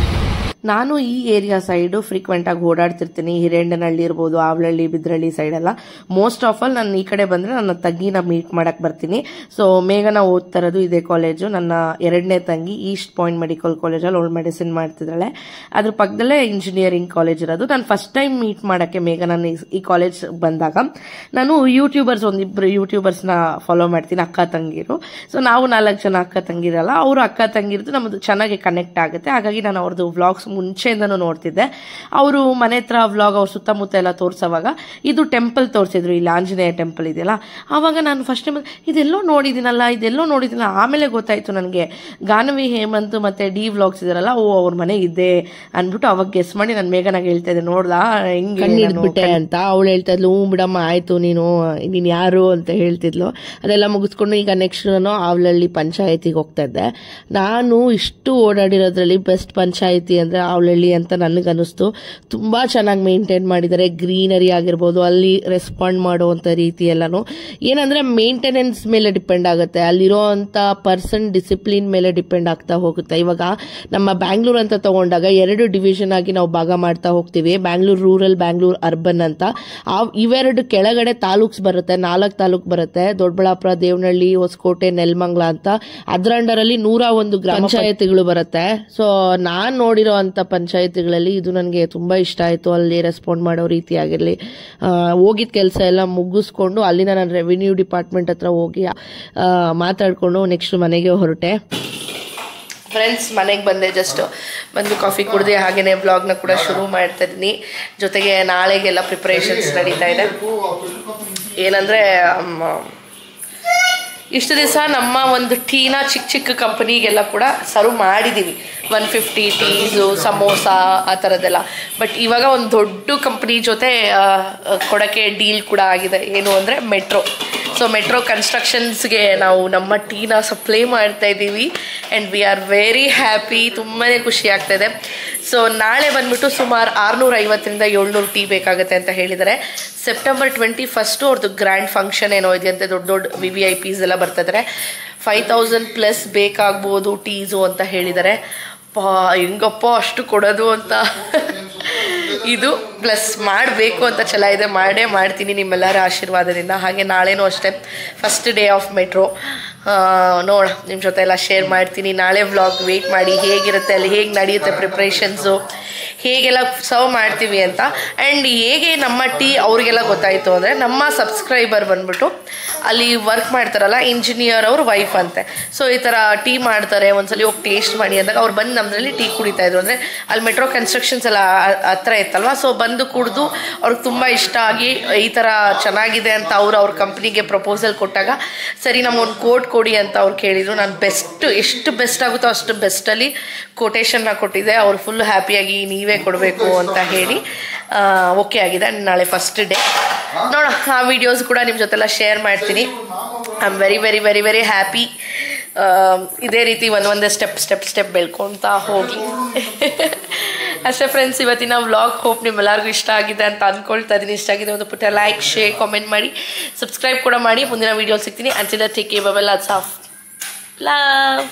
Speaker 1: ನಾನು ಈ ಏರಿಯಾ ಸೈಡು ಫ್ರೀಕ್ವೆಂಟಾಗಿ ಓಡಾಡ್ತಿರ್ತೀನಿ. ಹಿರೇಣ್ಣನಹಳ್ಳಿ ಇರ್ಬೋದು, ಆವಳಹಳ್ಳಿ, ಬಿದ್ರಳ್ಳಿ ಸೈಡೆಲ್ಲ. ಮೋಸ್ಟ್ ಆಫ್ ಆಲ್ ನಾನು ಈ ಕಡೆ ಬಂದರೆ ನನ್ನ ತಂಗಿನ ಮೀಟ್ ಮಾಡಕ್ಕೆ ಬರ್ತೀನಿ. ಸೊ ಮೇಘನ ಓದ್ತಾ ಇರೋದು ಇದೇ ಕಾಲೇಜು. ನನ್ನ ಎರಡನೇ ತಂಗಿ ಈಸ್ಟ್ ಪಾಯಿಂಟ್ ಮೆಡಿಕಲ್ ಕಾಲೇಜಲ್ಲಿ ಅವಳು ಮೆಡಿಸಿನ್ ಮಾಡ್ತಿದ್ದಾಳೆ. ಅದ್ರ ಪಕ್ಕದಲ್ಲೇ ಇಂಜಿನಿಯರಿಂಗ್ ಕಾಲೇಜ್ ಇರೋದು. ನಾನು ಫಸ್ಟ್ ಟೈಮ್ ಮೀಟ್ ಮಾಡೋಕ್ಕೆ ಮೇಘನ ಈ ಕಾಲೇಜ್ ಬಂದಾಗ ನಾನು ಒಂದಿಬ್ಬರು ಯೂಟ್ಯೂಬರ್ಸ್ನ ಫಾಲೋ ಮಾಡ್ತೀನಿ, ಅಕ್ಕ ತಂಗಿರು. ಸೊ ನಾವು 4 ಜನ ಅಕ್ಕ ತಂಗಿರಲ್ಲ, ಅವರು ಅಕ್ಕ ತಂಗಿರದು ನಮ್ಮದು ಚೆನ್ನಾಗಿ ಕನೆಕ್ಟ್ ಆಗುತ್ತೆ. ಹಾಗಾಗಿ ನಾನು ಅವ್ರದ್ದು ವ್ಲಾಗ್ಸ್ ಮುಂಚೆಯಿಂದನೂ ನೋಡ್ತಿದ್ದೆ. ಅವರು ಮನೆ ಹತ್ರ ವ್ಲಾಗ್ ಅವ್ರ ಸುತ್ತಮುತ್ತ ಎಲ್ಲ ತೋರಿಸೋವಾಗ ಇದು ಟೆಂಪಲ್ ತೋರಿಸಿದ್ರು, ಇಲ್ಲಿ ಆಂಜನೇಯ ಟೆಂಪಲ್ ಇದೆಯಲ್ಲ. ಆವಾಗ ನಾನು ಫಸ್ಟ್ ಟೈಮ್ ಇದೆಲ್ಲೋ ನೋಡಿದ್ದೀನಲ್ಲ. ಆಮೇಲೆ ಗೊತ್ತಾಯ್ತು ನನಗೆ ಗಾನವಿ ಹೇಮಂತ್ ಮತ್ತೆ ಡಿ ವ್ಲಾಗ್ಸ್ ಇದಾರಲ್ಲ, ಅವ್ರ ಮನೆ ಇದೆ ಅಂದ್ಬಿಟ್ಟು ಅವಾಗ ಗೆಸ್ ಮಾಡಿ ನಾನು ಮೇಘನಾಗ ಹೇಳ್ತಾ ಇದ್ದೆ, ನೋಡ್ದಾ ಹೆಂಗೆ ಅಂತ. ಅವಳು ಹೇಳ್ತಾ ಇದ್ಲು, ಬಿಡಮ್ಮ ಆಯ್ತು ನೀನು ಯಾರು ಅಂತ ಹೇಳ್ತಿದ್ಲು. ಅದೆಲ್ಲ ಮುಗಿಸ್ಕೊಂಡು ಈಗ ನೆಕ್ಸ್ಟ್ ನಾನು ಆವಳಹಳ್ಳಿ ಪಂಚಾಯತಿಗೆ ಹೋಗ್ತಾ ಇದ್ದೆ. ನಾನು ಇಷ್ಟು ಓಡಾಡಿರೋದ್ರಲ್ಲಿ ಬೆಸ್ಟ್ ಪಂಚಾಯತಿ ಅಂದ್ರೆ ಆವಳಹಳ್ಳಿ ಅಂತ ನನಗನ್ನಿಸ್ತು. ತುಂಬ ಚೆನ್ನಾಗಿ ಮೇಂಟೈನ್ ಮಾಡಿದ್ದಾರೆ. ಗ್ರೀನರಿ ಆಗಿರ್ಬೋದು, ಅಲ್ಲಿ ರೆಸ್ಪಾಂಡ್ ಮಾಡುವಂಥ ರೀತಿ ಎಲ್ಲನೂ ಏನಂದರೆ ಮೇಂಟೆನೆನ್ಸ್ ಮೇಲೆ ಡಿಪೆಂಡ್ ಆಗುತ್ತೆ. ಅಲ್ಲಿರೋ ಅಂಥ ಪರ್ಸನ್ ಡಿಸಿಪ್ಲಿನ್ ಮೇಲೆ ಡಿಪೆಂಡ್ ಆಗ್ತಾ ಹೋಗುತ್ತೆ. ಇವಾಗ ನಮ್ಮ ಬ್ಯಾಂಗ್ಳೂರ್ ಅಂತ ತಗೊಂಡಾಗ 2 ಡಿವಿಷನ್ ಆಗಿ ನಾವು ಭಾಗ ಮಾಡ್ತಾ ಹೋಗ್ತೀವಿ. ಬ್ಯಾಂಗ್ಳೂರ್ ರೂರಲ್, ಬ್ಯಾಂಗ್ಳೂರ್ ಅರ್ಬನ್ ಅಂತ. ಇವೆರಡು ಕೆಳಗಡೆ ತಾಲೂಕ್ಸ್ ಬರುತ್ತೆ, 4 ತಾಲೂಕ್ ಬರುತ್ತೆ. ದೊಡ್ಡಬಳ್ಳಾಪುರ, ದೇವನಹಳ್ಳಿ, ಹೊಸಕೋಟೆ, ನೆಲಮಂಗಲ ಅಂತ. ಅದರ ಅಂಡರಲ್ಲಿ 101 ಗ್ರಾಮ ಪಂಚಾಯತಿಗಳು ಬರುತ್ತೆ. ಸೊ ನಾನು ನೋಡಿರೋ ಅಂತ ಪಂಚಾಯತಿಗಳಲ್ಲಿ ಇದು ನನಗೆ ತುಂಬಾ ಇಷ್ಟ ಆಯ್ತು. ಅಲ್ಲಿ ರೆಸ್ಪಾಂಡ್ ಮಾಡೋ ರೀತಿ ಆಗಿರಲಿ, ಹೋಗಿದ ಕೆಲಸ ಎಲ್ಲ ಮುಗಿಸ್ಕೊಂಡು ಅಲ್ಲಿನ ನಾನು ರೆವಿನ್ಯೂ ಡಿಪಾರ್ಟ್ಮೆಂಟ್ ಹತ್ರ ಹೋಗಿ ಮಾತಾಡ್ಕೊಂಡು ನೆಕ್ಸ್ಟ್ ಮನೆಗೆ ಹೊರಟೆ. ಫ್ರೆಂಡ್ಸ್, ಮನೆಗೆ ಬಂದೆ. ಜಸ್ಟ್ ಬಂದು ಕಾಫಿ ಕುಡಿದೆ, ಹಾಗೇನೆ ಬ್ಲಾಗ್ನ ಕೂಡ ಶುರು ಮಾಡ್ತಾ ಇದ್ದೀನಿ. ಜೊತೆಗೆ ನಾಳೆಗೆಲ್ಲ ಪ್ರಿಪರೇಷನ್ಸ್ ನಡೀತಾ ಇದೆ. ಏನಂದರೆ ಇಷ್ಟು ದಿವಸ ನಮ್ಮ ಒಂದು ಟೀನ ಚಿಕ್ಕ ಕಂಪನಿಗೆಲ್ಲ ಕೂಡ ಸರ್ವ್ ಮಾಡಿದ್ದೀವಿ, 150 ಟೀಸು, ಸಮೋಸ ಆ ಥರದ್ದೆಲ್ಲ. ಬಟ್ ಇವಾಗ ಒಂದು ದೊಡ್ಡ ಕಂಪ್ನಿ ಜೊತೆ ಕೊಡೋಕ್ಕೆ ಡೀಲ್ ಕೂಡ ಆಗಿದೆ. ಏನು ಅಂದರೆ ಮೆಟ್ರೋ. ಸೊ ಮೆಟ್ರೋ ಕನ್ಸ್ಟ್ರಕ್ಷನ್ಸ್ಗೆ ನಾವು ನಮ್ಮ ಟೀನ ಸಪ್ಲೈ ಮಾಡ್ತಾ ಇದ್ದೀವಿ. And we are very happy. ತುಂಬಾ ಖುಷಿ ಆಗ್ತಾಯಿದೆ. ಸೊ ನಾಳೆ ಬಂದ್ಬಿಟ್ಟು ಸುಮಾರು 650ರಿಂದ 700 ಟೀ ಬೇಕಾಗುತ್ತೆ ಅಂತ ಹೇಳಿದ್ದಾರೆ. ಸೆಪ್ಟೆಂಬರ್ 21 ಅವ್ರದ್ದು ಗ್ರ್ಯಾಂಡ್ ಫಂಕ್ಷನ್ ಏನೋ ಇದೆಯಂತೆ. ದೊಡ್ಡ VVIPs ಎಲ್ಲ ಬರ್ತಿದ್ದಾರೆ. 5000+ ಬೇಕಾಗ್ಬೋದು ಟೀಸು ಅಂತ ಹೇಳಿದ್ದಾರೆ. ಹೆಂಗಪ್ಪ ಅಷ್ಟು ಕೊಡೋದು ಅಂತ ಇದು ಪ್ಲಸ್ ಮಾಡಬೇಕು ಅಂತ ಛಲ ಇದೆ. ಮಾಡ್ತೀನಿ ನಿಮ್ಮೆಲ್ಲರ ಆಶೀರ್ವಾದದಿಂದ. ಹಾಗೆ ನಾಳೆನೂ ಅಷ್ಟೇ ಫಸ್ಟ್ ಡೇ ಆಫ್ ಮೆಟ್ರೋ. ನೋಡ ನಿಮ್ಮ ಜೊತೆ ಎಲ್ಲ ಶೇರ್ ಮಾಡ್ತೀನಿ. ನಾಳೆ ವ್ಲಾಗ್ ವೆಯ್ಟ್ ಮಾಡಿ, ಹೇಗಿರುತ್ತೆ ಅಲ್ಲಿ, ಹೇಗೆ ನಡೆಯುತ್ತೆ ಪ್ರಿಪ್ರೇಷನ್ಸು, ಹೇಗೆಲ್ಲ ಸರ್ವ್ ಮಾಡ್ತೀವಿ ಅಂತ. ಆ್ಯಂಡ್ ಹೇಗೆ ನಮ್ಮ ಟೀ ಅವ್ರಿಗೆಲ್ಲ ಗೊತ್ತಾಯಿತು ಅಂದರೆ, ನಮ್ಮ ಸಬ್ಸ್ಕ್ರೈಬರ್ ಬಂದ್ಬಿಟ್ಟು ಅಲ್ಲಿ ವರ್ಕ್ ಮಾಡ್ತಾರಲ್ಲ, ಇಂಜಿನಿಯರ್ ಅವ್ರ ವೈಫ್ ಅಂತೆ. ಸೊ ಈ ಥರ ಟೀ ಮಾಡ್ತಾರೆ, ಒಂದ್ಸಲಿ ಹೋಗಿ ಟೇಸ್ಟ್ ಮಾಡಿ ಅಂದಾಗ ಅವ್ರು ಬಂದು ನಮ್ಮದ್ರಲ್ಲಿ ಟೀ ಕುಡಿತಾಯಿದ್ರು. ಅಂದರೆ ಅಲ್ಲಿ ಮೆಟ್ರೋ ಕನ್ಸ್ಟ್ರಕ್ಷನ್ಸ್ ಎಲ್ಲ ಹತ್ರ ಇತ್ತಲ್ವ. ಸೊ ಬಂದು ಕುಡಿದು ಅವ್ರಿಗೆ ತುಂಬ ಇಷ್ಟ ಆಗಿ ಈ ಥರ ಚೆನ್ನಾಗಿದೆ ಅಂತ ಅವ್ರ ಕಂಪ್ನಿಗೆ ಪ್ರಪೋಸಲ್ ಕೊಟ್ಟಾಗ, ಸರಿ ನಮಗೊಂದು ಕೋಡ್ ಕೊಡಿ ಅಂತ ಅವ್ರು ಕೇಳಿದರು. ನಾನು ಎಷ್ಟು ಬೆಸ್ಟ್ ಆಗುತ್ತೋ ಅಷ್ಟು ಬೆಸ್ಟಲ್ಲಿ ಕೊಟೇಶನ್ನ ಕೊಟ್ಟಿದ್ದೆ. ಅವ್ರು ಫುಲ್ ಹ್ಯಾಪಿಯಾಗಿ ನೀವೇ ಕೊಡಬೇಕು ಅಂತ ಹೇಳಿ ಓಕೆ ಆಗಿದೆ. ನಾಳೆ ಫಸ್ಟ್ ಡೇ ನೋಡ, ಆ ವಿಡಿಯೋಸ್ ಕೂಡ ನಿಮ್ಮ ಜೊತೆಲ್ಲ ಶೇರ್ ಮಾಡ್ತೀನಿ. I am very very very very happy. ಇದೇ ರೀತಿ ಒಂದೊಂದೇ ಸ್ಟೆಪ್ ಬೆಳ್ಕೊತಾ ಹೋಗಿ ಅಷ್ಟೇ ಫ್ರೆಂಡ್ಸ್, ಇವತ್ತಿನ ವ್ಲಾಗ್ ಹೋಪ್ ನಿಮ್ಮೆಲ್ಲರಿಗೂ ಇಷ್ಟ ಆಗಿದೆ ಅಂತ ಅಂದ್ಕೊಳ್ತಾ ಇದ್ದೀನಿ. ಇಷ್ಟ ಆಗಿದೆ ಒಂದು ಪುಟ್ಟ ಲೈಕ್, ಶೇರ್, ಕಾಮೆಂಟ್ ಮಾಡಿ, ಸಬ್ಸ್ಕ್ರೈಬ್ ಕೂಡ ಮಾಡಿ. ಮುಂದಿನ ವೀಡಿಯೋ ಸಿಗ್ತೀನಿ. Until take care, bye bye, lots of love.